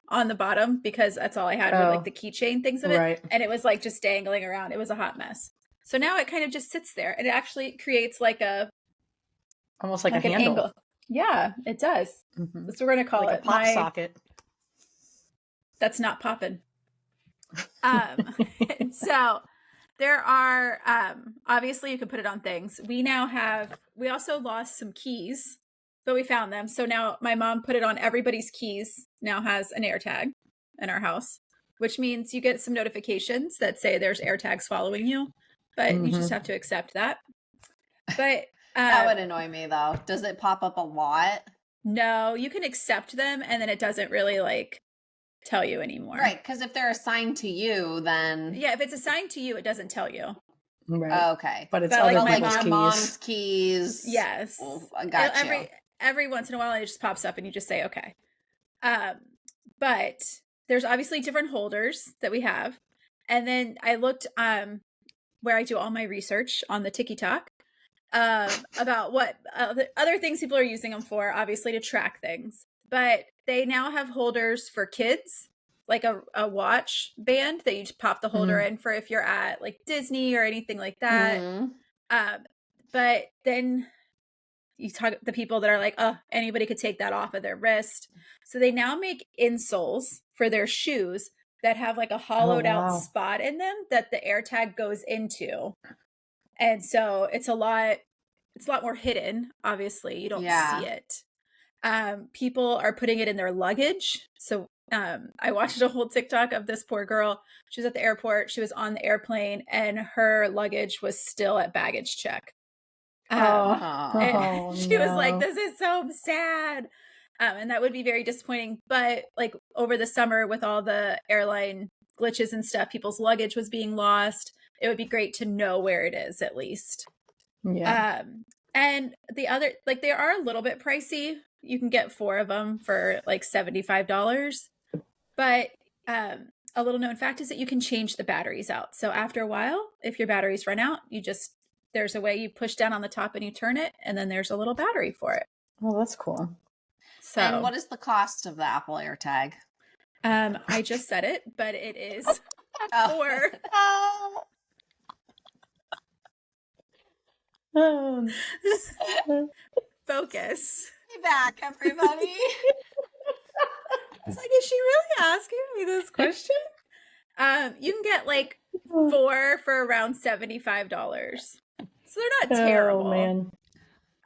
on the bottom because that's all I had with like the keychain things of it. Right. And it was like just dangling around. It was a hot mess. So now it kind of just sits there and it actually creates like almost like a handle. Angle. Yeah, it does. Mm-hmm. That's what we're going to call like it. A pop socket. That's not popping. So there are, obviously you can put it on things. We also lost some keys, but we found them. So now my mom put it on everybody's keys, now has an AirTag in our house, which means you get some notifications that say there's AirTags following you, but you just have to accept that. But that would annoy me though. Does it pop up a lot? No, you can accept them and then it doesn't really like tell you anymore. Right, because if they're assigned to you, then... Yeah, if it's assigned to you, it doesn't tell you. Right. Okay. But it's other like people's my mom's keys. Yes. Well, I got you. Every once in a while, it just pops up and you just say, okay. But there's obviously different holders that we have. And then I looked where I do all my research on the TikTok about what other things people are using them for, obviously to track things. But they now have holders for kids, like a watch band that you just pop the holder in for if you're at like Disney or anything like that. But then you talk the people that are like, oh, anybody could take that off of their wrist. So they now make insoles for their shoes that have like a hollowed out spot in them that the AirTag goes into. And so it's a lot more hidden. Obviously, you don't see it. People are putting it in their luggage. So I watched a whole TikTok of this poor girl. She was at the airport. She was on the airplane and her luggage was still at baggage check. She was like, this is so sad. And that would be very disappointing. But like over the summer with all the airline glitches and stuff, people's luggage was being lost. It would be great to know where it is at least. Yeah. And the other, like they are a little bit pricey. You can get 4 of them for like $75. But a little known fact is that you can change the batteries out. So after a while, if your batteries run out, there's a way you push down on the top and you turn it, and then there's a little battery for it. Well, that's cool. So, and what is the cost of the Apple AirTag? I just said it, but it is for... Focus. Be back, everybody. It's like, is she really asking me this question? You can get like 4 for around $75. So they're not terrible. Oh, man.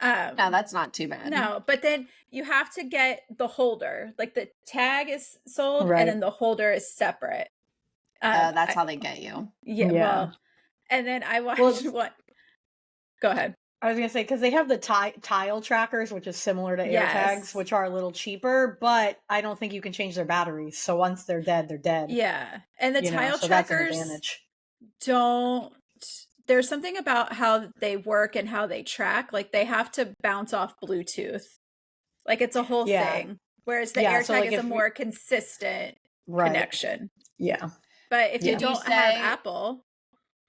No, that's not too bad. No, but then you have to get the holder. Like the tag is sold and then the holder is separate. That's how they get you. Yeah. Well, and then I watched one. Go ahead. I was going to say, because they have the tile trackers, which is similar to AirTags, which are a little cheaper, but I don't think you can change their batteries. So once they're dead, they're dead. Yeah. And the tile trackers there's something about how they work and how they track. Like they have to bounce off Bluetooth. Like it's a whole thing. Whereas the AirTag is a more consistent connection. Yeah. But if you don't have Apple,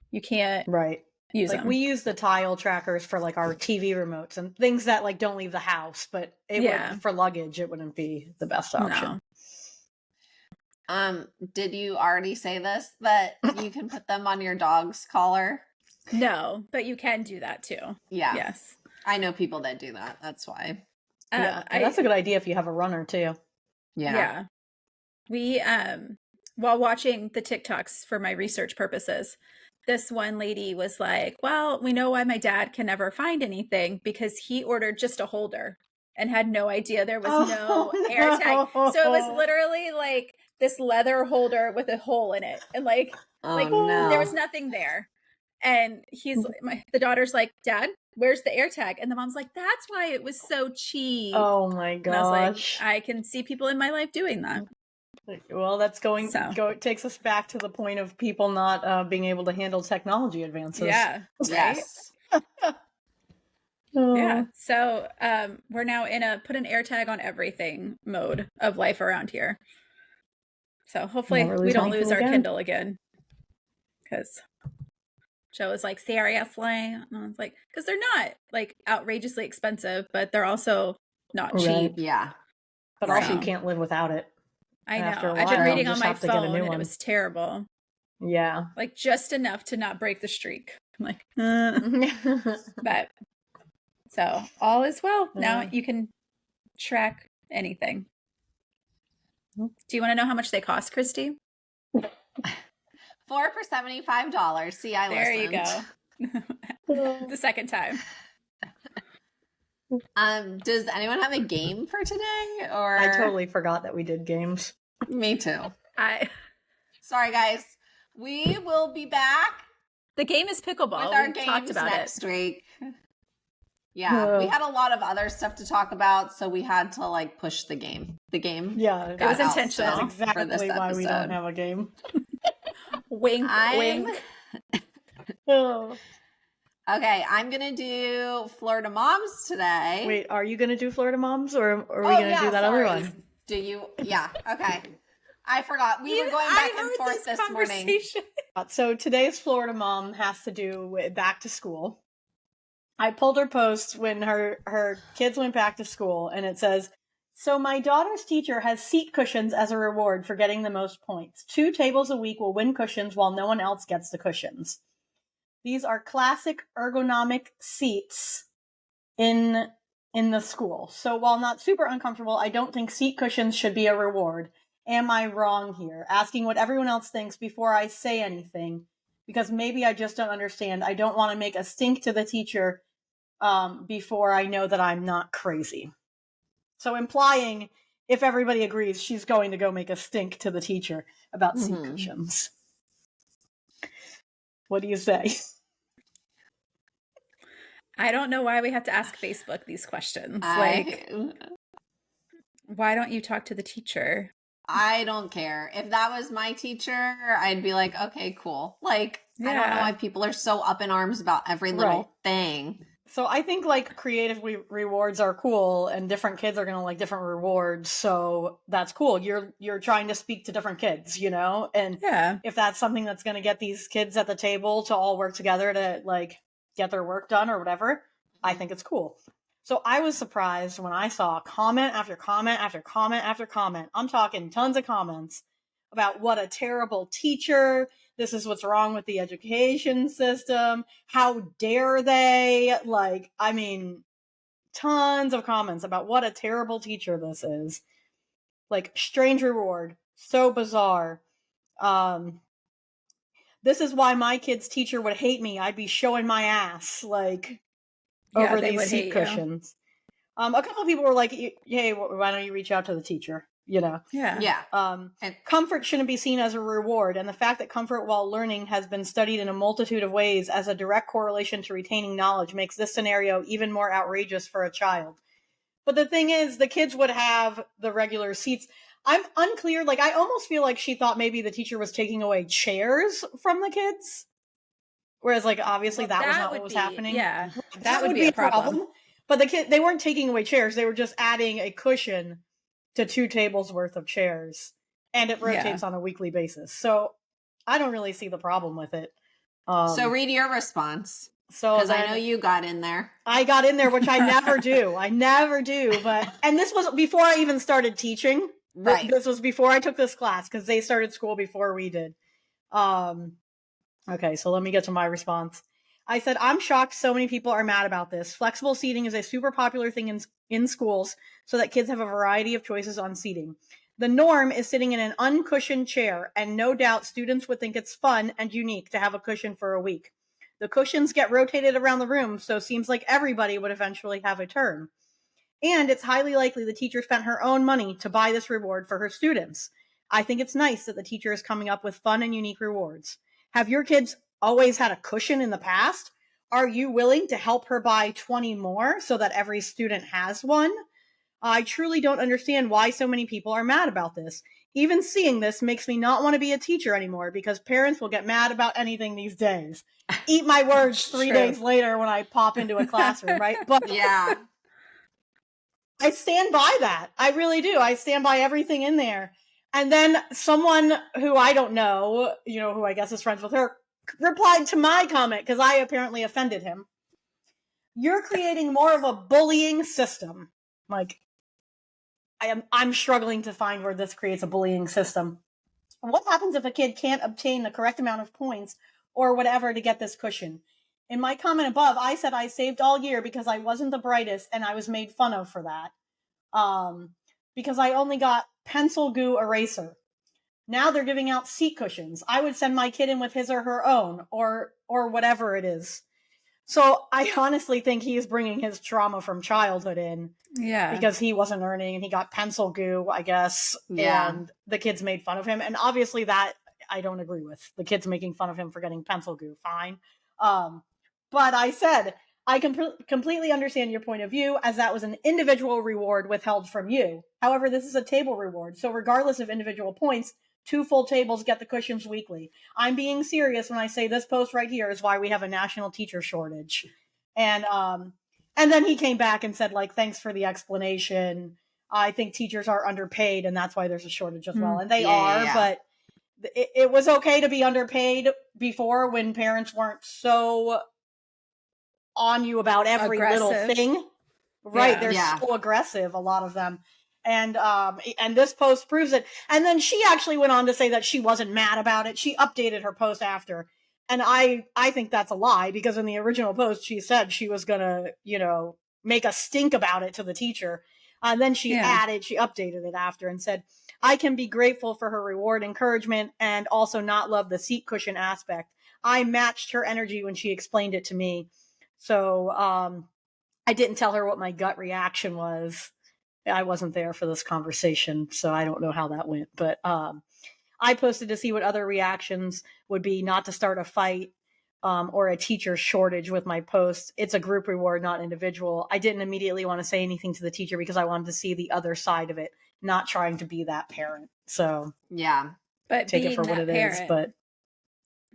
you can't. Right. use like them. we use the tile trackers for like our TV remotes and things that like don't leave the house, but it would, for luggage, it wouldn't be the best option. No. Did you already say this, that you can put them on your dog's collar? No, but you can do that too. Yeah. Yes. I know people that do that. That's why. Yeah, that's a good idea if you have a runner too. Yeah. We, while watching the TikToks for my research purposes, this one lady was like, well, we know why my dad can never find anything, because he ordered just a holder and had no idea there was no AirTag. So it was literally like this leather holder with a hole in it. And like there was nothing there. And the daughter's like, Dad, where's the AirTag? And the mom's like, that's why it was so cheap. Oh my gosh. And I was like, I can see people in my life doing that. Well, that's it takes us back to the point of people not being able to handle technology advances. Yeah. Yes. Yeah. So we're now in a put an AirTag on everything mode of life around here. So hopefully we don't lose our Kindle again. Because Joe was like, seriously? And I was like, because they're not like outrageously expensive, but they're also not cheap. Yeah. But also you can't live without it. I know. I've been reading on my phone and it was terrible. Yeah. Like just enough to not break the streak. I'm like, but so all is well. Now you can track anything. Do you want to know how much they cost, Christy? 4 for $75. See, I listened. There you go. The second time. Does anyone have a game for today? Or I totally forgot that we did games. Me too. Sorry, guys. We will be back. The game is pickleball. With our games next week. Yeah, we had a lot of other stuff to talk about, so we had to like push the game. Yeah, it was intentional. That's exactly why we don't have a game. Wink, wink. Okay, I'm gonna do Florida Moms today. Wait, are you gonna do Florida Moms, or are we gonna do that other one? Do you? Yeah. Okay. I forgot. We were going back and forth this morning. So today's Florida Mom has to do with back to school. I pulled her post when her kids went back to school, and it says, so my daughter's teacher has seat cushions as a reward for getting the most points. 2 tables a week will win cushions while no one else gets the cushions. These are classic ergonomic seats in the school. So while not super uncomfortable, I don't think seat cushions should be a reward. Am I wrong here? Asking what everyone else thinks before I say anything, because maybe I just don't understand. I don't want to make a stink to the teacher before I know that I'm not crazy. So implying, if everybody agrees, she's going to go make a stink to the teacher about seat cushions. What do you say? I don't know why we have to ask Facebook these questions. Why don't you talk to the teacher? I don't care. If that was my teacher, I'd be like, okay, cool. Like, I don't know why people are so up in arms about every little thing. So I think like creative rewards are cool, and different kids are going to like different rewards. So that's cool. You're trying to speak to different kids, you know? And if that's something that's going to get these kids at the table to all work together to like get their work done or whatever, I think it's cool. So I was surprised when I saw comment after comment after comment after comment. I'm talking tons of comments about what a terrible teacher. This is what's wrong with the education system. How dare they? Like, I mean, tons of comments about what a terrible teacher this is. Like, strange reward. So bizarre. This is why my kid's teacher would hate me. I'd be showing my ass, like, over these seat cushions. A couple of people were like, hey, why don't you reach out to the teacher? You know? Yeah. And comfort shouldn't be seen as a reward. And the fact that comfort while learning has been studied in a multitude of ways as a direct correlation to retaining knowledge makes this scenario even more outrageous for a child. But the thing is, the kids would have the regular seats. I'm unclear. Like, I almost feel like she thought maybe the teacher was taking away chairs from the kids. Whereas, like, obviously that was not what was happening. Yeah, that would be a problem. But they weren't taking away chairs. They were just adding a cushion to 2 tables worth of chairs. And it rotates on a weekly basis. So I don't really see the problem with it. So read your response. So because I know you got in there. I got in there, which I never do. I never do. And this was before I even started teaching. Right. This was before I took this class because they started school before we did. Okay, so let me get to my response. I said, I'm shocked so many people are mad about this. Flexible seating is a super popular thing in schools so that kids have a variety of choices on seating. The norm is sitting in an uncushioned chair, and no doubt students would think it's fun and unique to have a cushion for a week. The cushions get rotated around the room, so it seems like everybody would eventually have a turn. And it's highly likely the teacher spent her own money to buy this reward for her students. I think it's nice that the teacher is coming up with fun and unique rewards. Have your kids always had a cushion in the past? Are you willing to help her buy 20 more so that every student has one? I truly don't understand why so many people are mad about this. Even seeing this makes me not want to be a teacher anymore because parents will get mad about anything these days. Eat my words 3 days later when I pop into a classroom, right? But yeah, I stand by that. I really do. I stand by everything in there. And then someone who I don't know, who I guess is friends with her, replied to my comment because I apparently offended him. You're creating more of a bullying system. Like, I'm struggling to find where this creates a bullying system. What happens if a kid can't obtain the correct amount of points or whatever to get this cushion? In my comment above, I said I saved all year because I wasn't the brightest and I was made fun of for that. Because I only got pencil goo eraser. Now they're giving out seat cushions. I would send my kid in with his or her own or whatever it is. So I honestly think he is bringing his trauma from childhood in. Yeah. Because he wasn't earning and he got pencil goo, I guess. Yeah. And the kids made fun of him. And obviously that I don't agree with. The kids making fun of him for getting pencil goo. Fine. But I said, I completely understand your point of view as that was an individual reward withheld from you. However, this is a table reward. So regardless of individual points, 2 full tables get the cushions weekly. I'm being serious when I say this post right here is why we have a national teacher shortage. And then he came back and said, like, thanks for the explanation. I think teachers are underpaid and that's why there's a shortage as well. And they are, but it was okay to be underpaid before when parents weren't so on you about every little thing. Right. They're so aggressive, a lot of them. And this post proves it. And then she actually went on to say that she wasn't mad about it. She updated her post after. And I think that's a lie because in the original post, she said she was going to, make a stink about it to the teacher. And then she updated it after and said, I can be grateful for her reward, encouragement, and also not love the seat cushion aspect. I matched her energy when she explained it to me. So I didn't tell her what my gut reaction was. I wasn't there for this conversation, so I don't know how that went. But I posted to see what other reactions would be, not to start a fight or a teacher shortage with my post. It's a group reward, not individual. I didn't immediately want to say anything to the teacher because I wanted to see the other side of it, not trying to be that parent. So yeah, but take it for what it is. But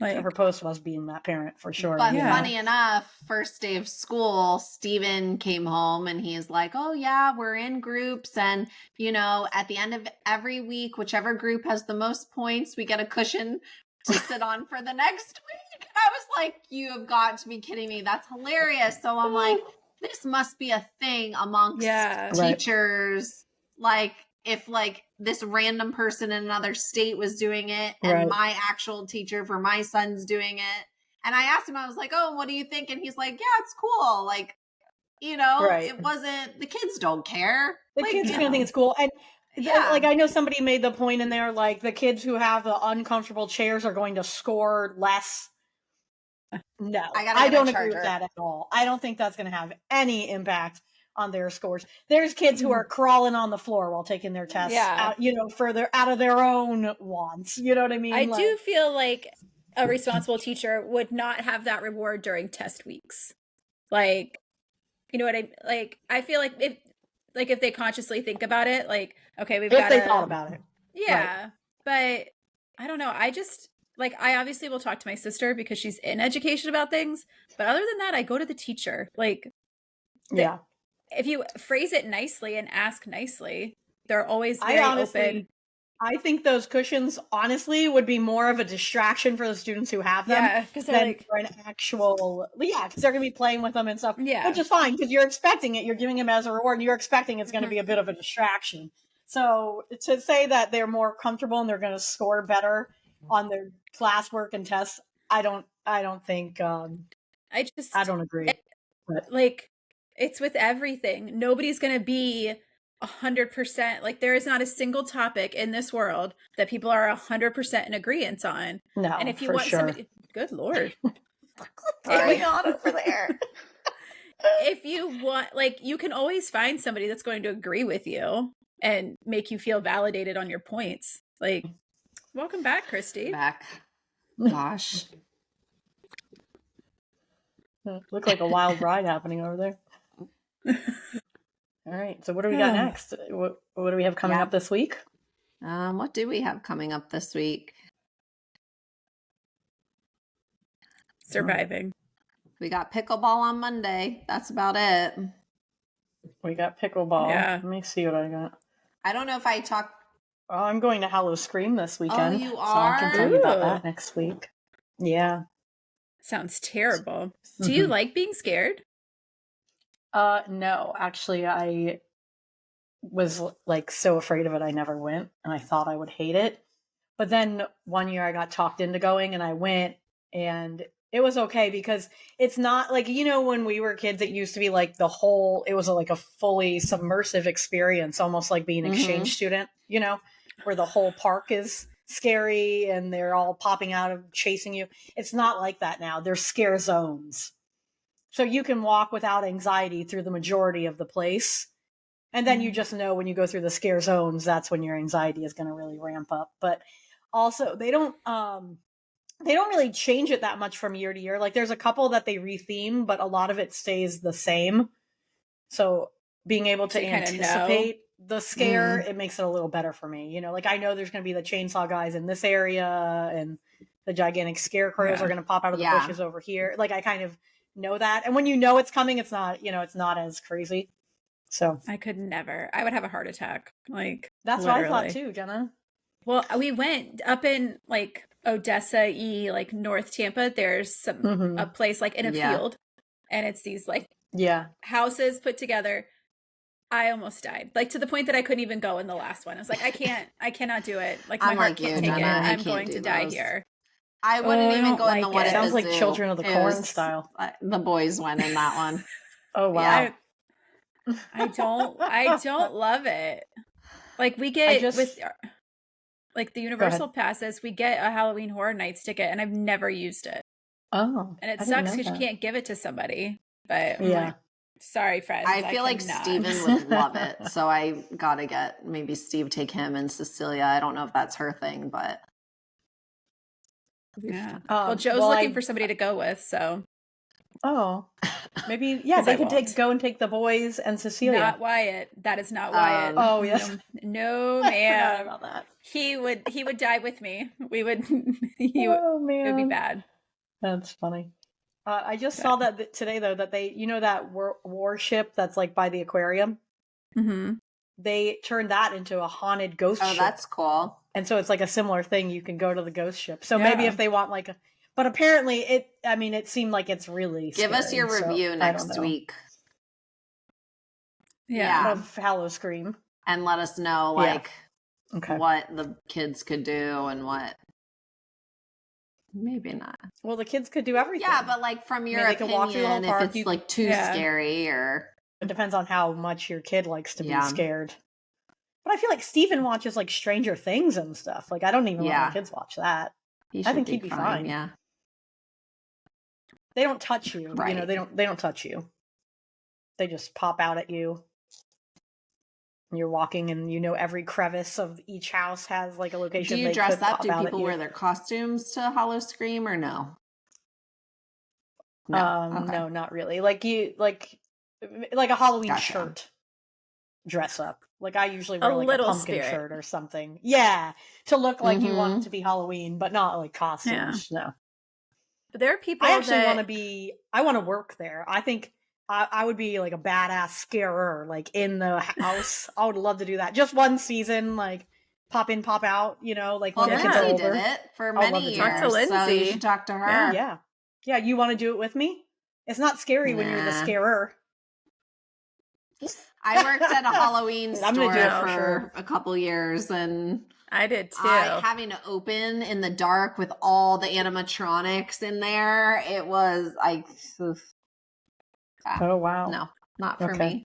like, her post was being that parent for sure. But funny enough, first day of school, Steven came home and he's like, oh yeah, we're in groups. And, at the end of every week, whichever group has the most points, we get a cushion to sit on for the next week. And I was like, you have got to be kidding me. That's hilarious. So I'm like, this must be a thing amongst teachers. Like, if this random person in another state was doing it and my actual teacher for my son's doing it. And I asked him, I was like, oh, what do you think? And he's like, yeah, it's cool. Like, it wasn't, the kids don't care. The kids are going to think it's cool. And I know somebody made the point in there, like the kids who have the uncomfortable chairs are going to score less. No, I don't agree with that at all. I don't think that's going to have any impact on their scores. There's kids who are crawling on the floor while taking their tests, further out of their own wants. You know what I mean? I do feel like a responsible teacher would not have that reward during test weeks. Like, you know what I feel like if they consciously think about it, like, okay, if they thought about it. Yeah. But I don't know. I just, I obviously will talk to my sister because she's in education about things. But other than that, I go to the teacher. If you phrase it nicely and ask nicely, they're always very open. I think those cushions, honestly, would be more of a distraction for the students who have them. Yeah, because they're like for an actual, because they're going to be playing with them and stuff. Yeah. Which is fine because you're expecting it. You're giving them as a reward, and you're expecting it's going to be a bit of a distraction. So to say that they're more comfortable and they're going to score better on their classwork and tests, I don't think. I don't agree. Like, it's with everything. Nobody's going to be 100%. Like, there is not a single topic in this world that people are 100% in agreement on. No, and if you for want sure. somebody, good Lord, what's going on over there? If you want, like, you can always find somebody that's going to agree with you and make you feel validated on your points. Like, welcome back, Christy. Back. Gosh. Look like a wild ride happening over there. All right. So what do we got next? What do we have coming up this week? What do we have coming up this week? Surviving. We got pickleball on Monday. That's about it. We got pickleball. Yeah. Let me see what I got. I don't know if I talked. Oh, I'm going to Hallow Scream this weekend. Oh, you are? So I can tell you about that next week. Yeah. Sounds terrible. Do you like being scared? No, actually, I was like so afraid of it. I never went, and I thought I would hate it. But then one year I got talked into going, and I went, and it was okay because it's not like, when we were kids, it used to be like it was like a fully submersive experience, almost like being an exchange student, where the whole park is scary and they're all popping out of chasing you. It's not like that now. There's scare zones. So you can walk without anxiety through the majority of the place. And then you just know when you go through the scare zones, that's when your anxiety is going to really ramp up. But also they don't really change it that much from year to year. Like there's a couple that they retheme, but a lot of it stays the same. So being able to anticipate the scare, it makes it a little better for me. Like I know there's going to be the chainsaw guys in this area and the gigantic scarecrows are going to pop out of the bushes over here. Like I kind of know that. And when you know it's coming, it's not, it's not as crazy. So I could never. I would have a heart attack. Like that's literally. what I thought too, Jenna. Well, we went up in like Odessa, like North Tampa. There's a place like in a field, and it's these like houses put together. I almost died, like to the point that I couldn't even go in the last one. I was like, I cannot do it. Like my heart can't take it. I'm going to die here. I wouldn't even go in the one. Sounds like Children of the Corn style. The boys went in that one. Oh wow. I don't love it. Like we get with like the Universal passes, we get a Halloween Horror Nights ticket, and I've never used it. Oh, and it sucks because you can't give it to somebody. But like, sorry, friends. I feel like Steven would love it, so I gotta get maybe Steve take him and Cecilia. I don't know if that's her thing, but yeah. Well, Joe's looking for somebody to go with, so. Oh, maybe they could go and take the boys and Cecilia. Not Wyatt. That is not Wyatt. Oh yes, no ma'am. About that. He would die with me. We would. It would be bad. That's funny. I just saw that today though, that they, that warship that's like by the aquarium. They turned that into a haunted ghost ship. Oh, that's cool. And so it's like a similar thing. You can go to the ghost ship. So maybe if they want like a. But apparently it seemed like it's really scary. Give us your review next week. Yeah. Of Hallow Scream. And let us know what the kids could do and what maybe not. Well, the kids could do everything. Yeah, but like from your opinion, walk through the whole park, if it's like too scary or it depends on how much your kid likes to be scared. But I feel like Steven watches like Stranger Things and stuff. Like I don't even let my kids watch that. I think he'd be fine. Yeah. They don't touch you. Right. They don't touch you. They just pop out at you. And you're walking and every crevice of each house has like a location. Do you dress up? Do people wear their costumes to Hallow Scream or no? No, not really. Like a Halloween shirt dress up. Like I usually wear like a pumpkin shirt or something. Yeah. To look like you want it to be Halloween, but not like costumes. Yeah. No. But there are people I want to work there. I think I would be like a badass scarer, like in the house. I would love to do that. Just one season, like pop in, pop out, like Well, when the kids are Lindsay older. did it for I'll love many to do years. Talk to So you Lindsay. should talk to her. Yeah. Yeah, you want to do it with me? It's not scary when you're the Nah. scarer. I worked at a Halloween I'm gonna store do it for sure. a couple years, and I did too. having to open in the dark with all the animatronics in there, it was Oh wow. no, not for Okay. me.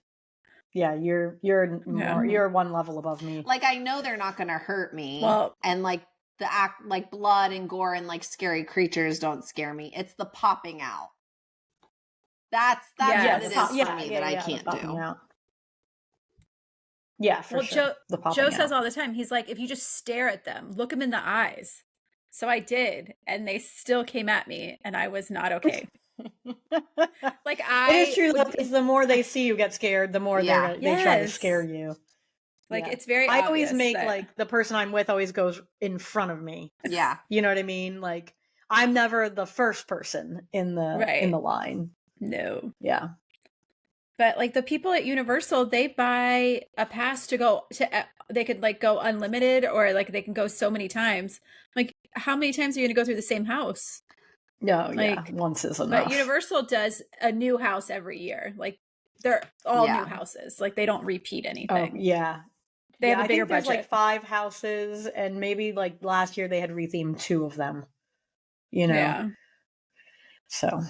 Yeah, you're one level above me. Like, I know they're not going to hurt me. Well, and like the act, like blood and gore and like scary creatures don't scare me. It's the popping out. That's what it is for me that I can't do. Out. Yeah, for sure. Joe says all the time, he's like, if you just stare at them, look them in the eyes. So I did, and they still came at me, and I was not okay. Like it is true, because the more they see you get scared, the more they try to scare you. Like it's very obvious. I always make like the person I'm with always goes in front of me. Yeah. You know what I mean? Like I'm never the first person in the line. No. Yeah. But like the people at Universal, they buy a pass to go to, they could like go unlimited, or like they can go so many times. Like how many times are you going to go through the same house? No, once is enough. But Universal does a new house every year. Like they're all new houses. Like they don't repeat anything. Oh, yeah. They have a bigger there's budget. Like 5 houses, and maybe like last year they had rethemed 2 of them. Yeah. So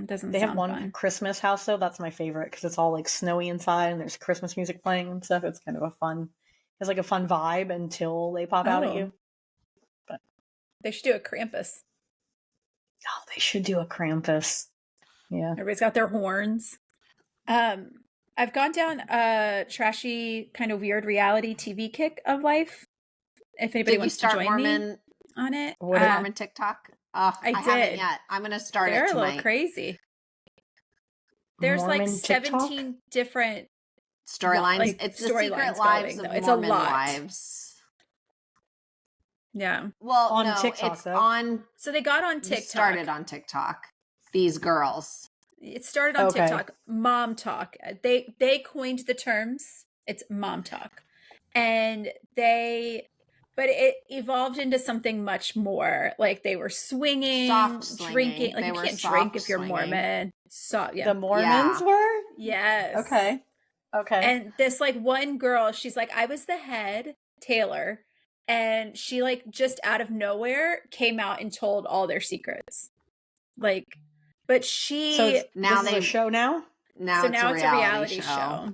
doesn't they have one fun. Christmas house though. That's my favorite because it's all like snowy inside and there's Christmas music playing and stuff. It's kind of it's like a fun vibe until they pop out at you. But they should do a Krampus. Oh, they should do a Krampus. Yeah. Everybody's got their horns. I've gone down a trashy, kind of weird reality TV kick of life. If anybody wants to join me on it. Mormon TikTok? I haven't did. yet. I'm going to start They're it tonight. a little crazy. There's Mormon like 17 TikTok? different storylines. Like, it's the secret lives of it's Mormon a lot. wives. Yeah. Well, on no, TikTok, it's though. on. So they got on TikTok. Started on TikTok. These girls. It started on TikTok. Mom talk. They coined the terms. It's mom talk, and but it evolved into something much more. Like they were swinging, drinking. Like you can't drink if you're Mormon. So yeah, the Mormons were. Yes. Okay. And this like one girl, she's like, I was the head, Taylor, and she like just out of nowhere came out and told all their secrets. Like, but she now they show now. Now so it's now a it's a reality show.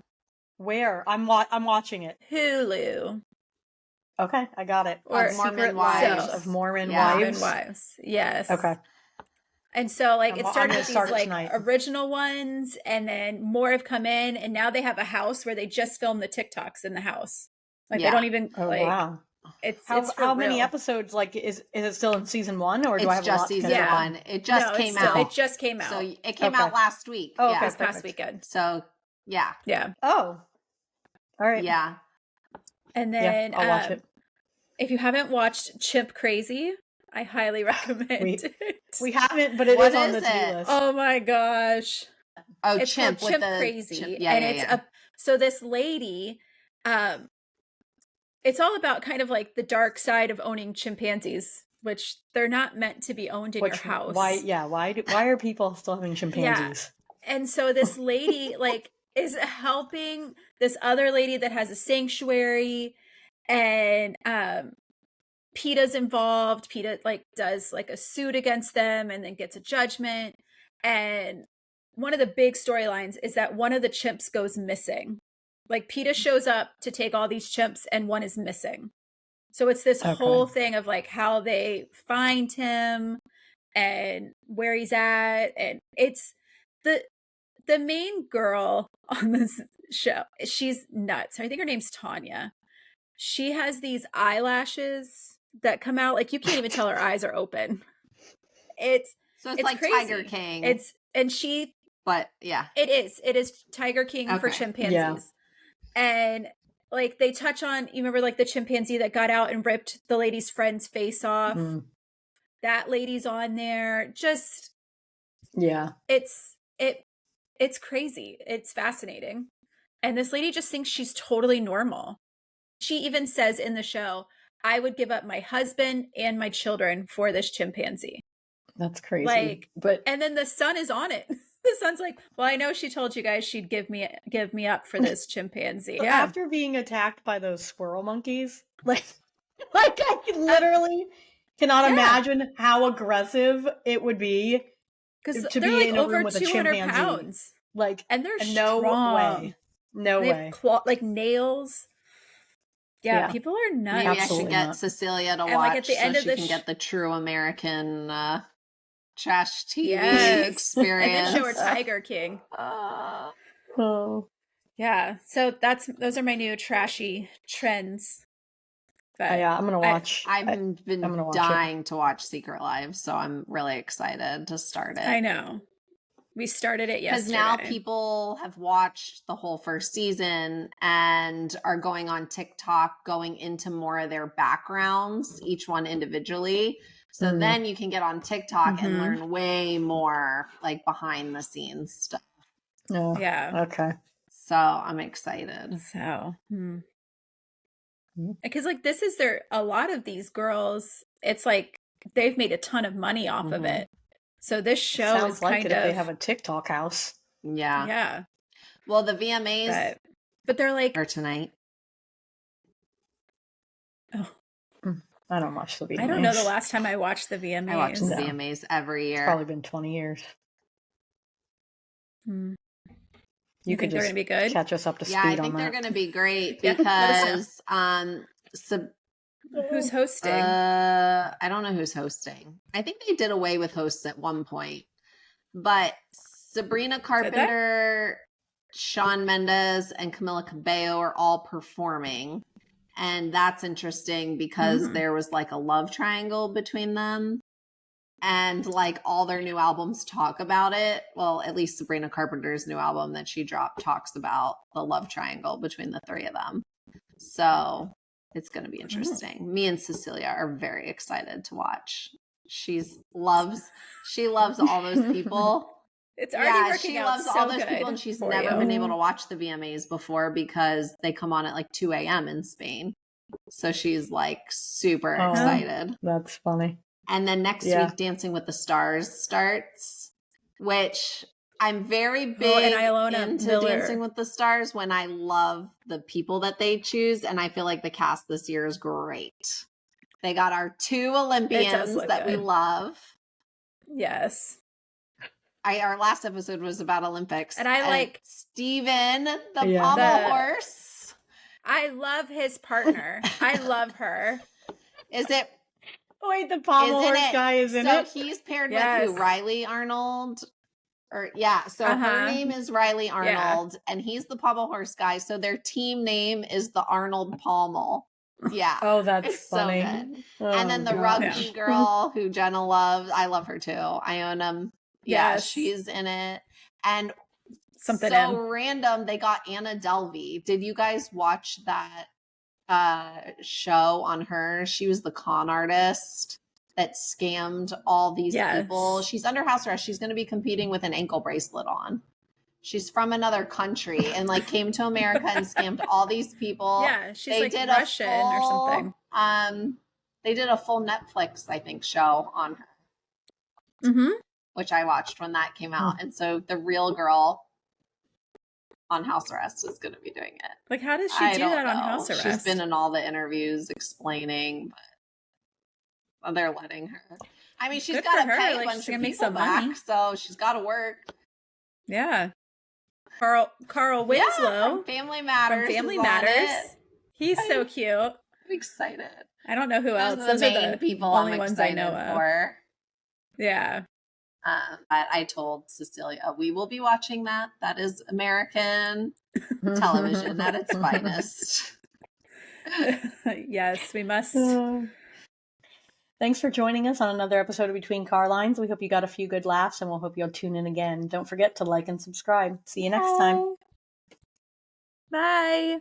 Where I'm watching it. Hulu. Okay, I got it. Or Secret Mormon Lives Wives. of Mormon Yeah. Wives. Mormon Wives. Yes. Okay. And so like it started with these like tonight. original ones, and then more have come in, and now they have a house where they just film the TikToks in the house. Like they don't even wow. It's how many episodes? Like is it still in season 1, or do I have just a lot season to 1? It just came out. It just came out. So it came out last week. Oh, this past weekend. So yeah. Oh, all right. Yeah. And then I'll watch it. If you haven't watched Chimp Crazy, I highly recommend it. We haven't, but it is on the to-do list. Oh my gosh. Oh, it's Chimp called Chimp Crazy. Chimp. Yeah, and it's so this lady, it's all about kind of like the dark side of owning chimpanzees, which they're not meant to be owned in your house. Why are people still having chimpanzees? Yeah. And so this lady like is helping this other lady that has a sanctuary, and PETA's involved. PETA like does like a suit against them and then gets a judgment. And one of the big storylines is that one of the chimps goes missing. Like PETA shows up to take all these chimps and one is missing. So it's this whole thing of like how they find him and where he's at. And it's the main girl on this show. She's nuts. I think her name's Tanya. She has these eyelashes that come out. Like you can't even tell her eyes are open. It's like crazy. Tiger King. But yeah. It is Tiger King for chimpanzees. Yeah. And like they touch on, you remember like the chimpanzee that got out and ripped the lady's friend's face off? That lady's on there. Just it's crazy. It's fascinating. And this lady just thinks she's totally normal. she even says in the show, I would give up my husband and my children for this chimpanzee. That's crazy. Like, and then the son is on it. The son's like, well, I know she told you guys she'd give me up for this chimpanzee. But after being attacked by those squirrel monkeys, like I literally cannot imagine how aggressive it would be to be like in a over room with a 200 chimpanzee. pounds. Like, and they're no strong. way. No they way. Have like nails. Yeah, people are nuts. Maybe I should get Cecilia to watch like at the end of she can get the true American trash TV experience. And then show her Tiger King. Yeah, so those are my new trashy trends. But yeah, I'm gonna watch. I've been dying to watch Secret Lives, so I'm really excited to start it. I know. We started it yesterday. Because now people have watched the whole first season and are going on TikTok, going into more of their backgrounds, each one individually. So then you can get on TikTok and learn way more like behind the scenes stuff. Oh, yeah. Okay. So I'm excited. So, because like this is a lot of these girls, it's like they've made a ton of money off of it. So this show is like kind of, they have a TikTok house. Yeah. Yeah. Well, the VMAs but they're like are tonight. Oh. I don't watch the VMAs. I don't know the last time I watched the VMAs. I watch the VMAs every year. It's probably been 20 years. You think they're going to be good? Catch us up to speed on that. Yeah, I think they're going to be great because who's hosting? I don't know who's hosting. I think they did away with hosts at one point. But Sabrina Carpenter, Shawn Mendes, and Camila Cabello are all performing. And that's interesting because there was like a love triangle between them. And like all their new albums talk about it. Well, at least Sabrina Carpenter's new album that she dropped talks about the love triangle between the three of them. So it's going to be interesting. Me and Cecilia are very excited to watch. She loves all those people. It's already working she out loves so all those good people, and she's never been able to watch the VMAs before because they come on at like 2 a.m. in Spain. So she's like super excited. That's funny. And then next week, Dancing with the Stars starts, which I'm very big into Dancing with the Stars when I love the people that they choose. And I feel like the cast this year is great. They got our 2 Olympians that we love. Yes. Our last episode was about Olympics. And I like Steven, the pommel horse. I love his partner. I love her. Is it? Wait, the pommel horse guy is in it? So he's paired with who? Riley Arnold? So her name is Riley Arnold, and he's the pommel horse guy. So their team name is the Arnold Pommel. Yeah. Oh, that's funny. So good. And then the rugby girl who Jenna loves. I love her too. Iona. Yeah, she's in it. And random, they got Anna Delvey. Did you guys watch that show on her? She was the con artist that scammed all these people. She's under house arrest. She's going to be competing with an ankle bracelet on. She's from another country and like came to America and scammed all these people. Yeah, she's like Russian or something. They did a full Netflix, I think, show on her, which I watched when that came out. And so the real girl on house arrest is going to be doing it. Like, how does she do that on house arrest? She's been in all the interviews explaining, but they're letting her. I mean, she's got to pay a bunch of people back, so she's got to work. Yeah. Carl Winslow from Family Matters. From Family Matters. He's so cute. I'm excited. I don't know who else. Those are the people only ones I know of. Yeah. I told Cecilia, we will be watching that. That is American television at its finest. Yes, we must. Thanks for joining us on another episode of Between Carlines. We hope you got a few good laughs, and we'll hope you'll tune in again. Don't forget to like and subscribe. See you next time. Bye.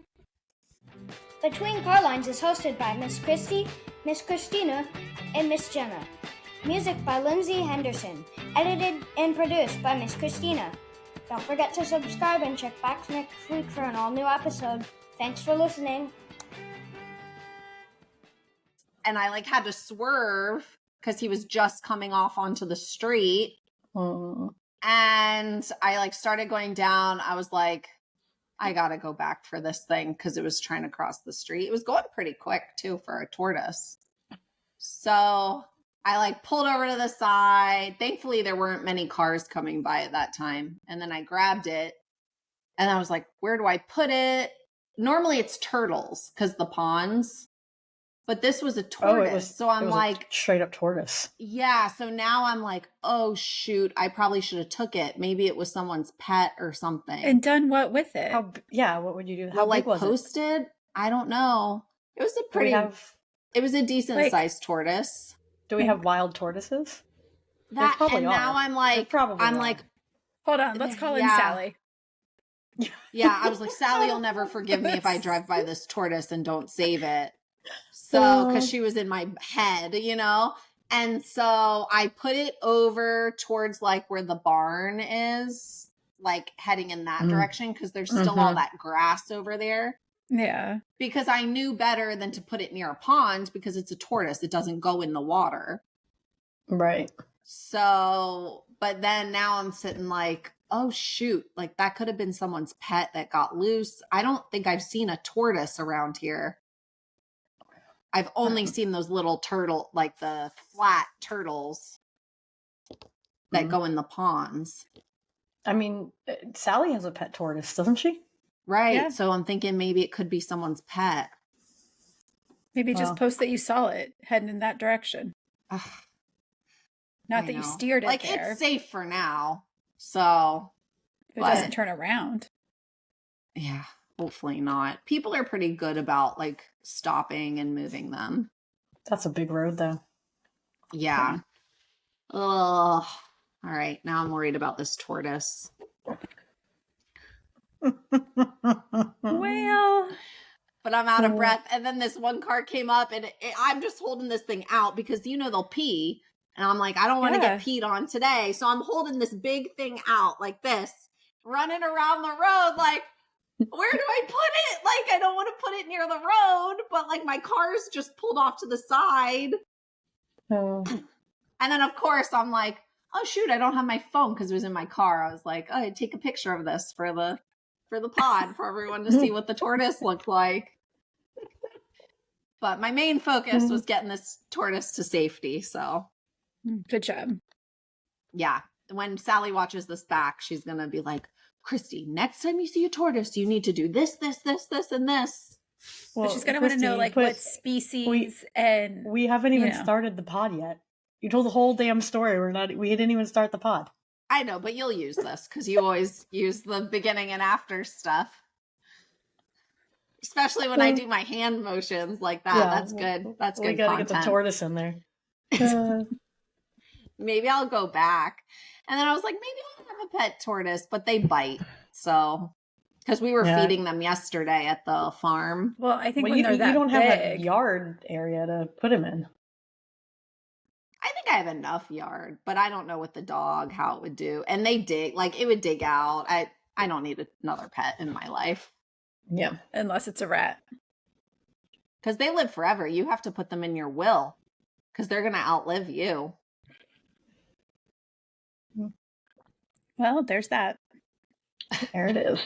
Between Carlines is hosted by Miss Christy, Miss Christina, and Miss Jenna. Music by Lindsay Henderson. Edited and produced by Miss Christina. Don't forget to subscribe and check back next week for an all-new episode. Thanks for listening. and I like had to swerve because he was just coming off onto the street. And I like started going down. I was like, I gotta go back for this thing because it was trying to cross the street. It was going pretty quick too for a tortoise. So I like pulled over to the side. Thankfully, there weren't many cars coming by at that time. And then I grabbed it and I was like, where do I put it? Normally it's turtles because the ponds, but this was a tortoise. So I'm like, straight up tortoise. Yeah. So now I'm like, oh shoot, I probably should have took it. Maybe it was someone's pet or something. And done what with it? What would you do? How big like was posted? I don't know. It was a pretty. It was a decent sized tortoise. Do we have wild tortoises? That and now I'm like, hold on, let's call in Sally. Yeah, I was like, Sally will never forgive me if I drive by this tortoise and don't save it. So, because she was in my head, you know? And so I put it over towards like where the barn is, like heading in that direction because there's still all that grass over there. Yeah. Because I knew better than to put it near a pond because it's a tortoise. It doesn't go in the water. Right. So, but then now I'm sitting like, oh shoot, like that could have been someone's pet that got loose. I don't think I've seen a tortoise around here. I've only seen those little turtle, like the flat turtles that go in the ponds. I mean, Sally has a pet tortoise, doesn't she? Right. Yeah. So I'm thinking maybe it could be someone's pet. Maybe just post that you saw it heading in that direction. Not that you steered it like there. It's safe for now. So it doesn't turn around. Yeah, hopefully not. People are pretty good about like stopping and moving them. That's a big road though. Yeah. Oh, all right. Now I'm worried about this tortoise. Well, but I'm out of breath. And then this one car came up and I'm just holding this thing out because, you know, they'll pee. And I'm like, I don't want to get peed on today. So I'm holding this big thing out like this, running around the road. Like, where do I put it? Like, I don't want to put it near the road, but like my car's just pulled off to the side. And then of course I'm like, oh shoot, I don't have my phone because it was in my car. I was like, oh, I'd take a picture of this for the pod for everyone to see what the tortoise looked like. But my main focus was getting this tortoise to safety. So good job. Yeah. When Sally watches this back, she's going to be like, Christy, next time you see a tortoise, you need to do this, this, this, this, and this. Well, she's going to want to know like what species we haven't even started the pod yet. You told the whole damn story. We didn't even start the pod. I know, but you'll use this because you always use the beginning and after stuff. Especially when I do my hand motions like that. Yeah, that's good. That's good. We got to get the tortoise in there. Maybe I'll go back. And then I was like, maybe I'll have a pet tortoise, but they bite. So, because we were feeding them yesterday at the farm. Well, I think when they're that you don't big, have a yard area to put them in. I think I have enough yard, but I don't know with the dog how it would do. And they dig, like it would dig out. I don't need another pet in my life. Yeah. Unless it's a rat. Because they live forever. You have to put them in your will because they're going to outlive you. Well, there's that. There it is.